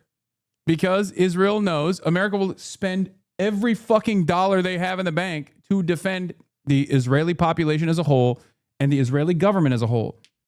Speaker 4: because Israel knows America will spend every fucking dollar they have in the bank to defend the Israeli population as a whole and the Israeli government as a whole.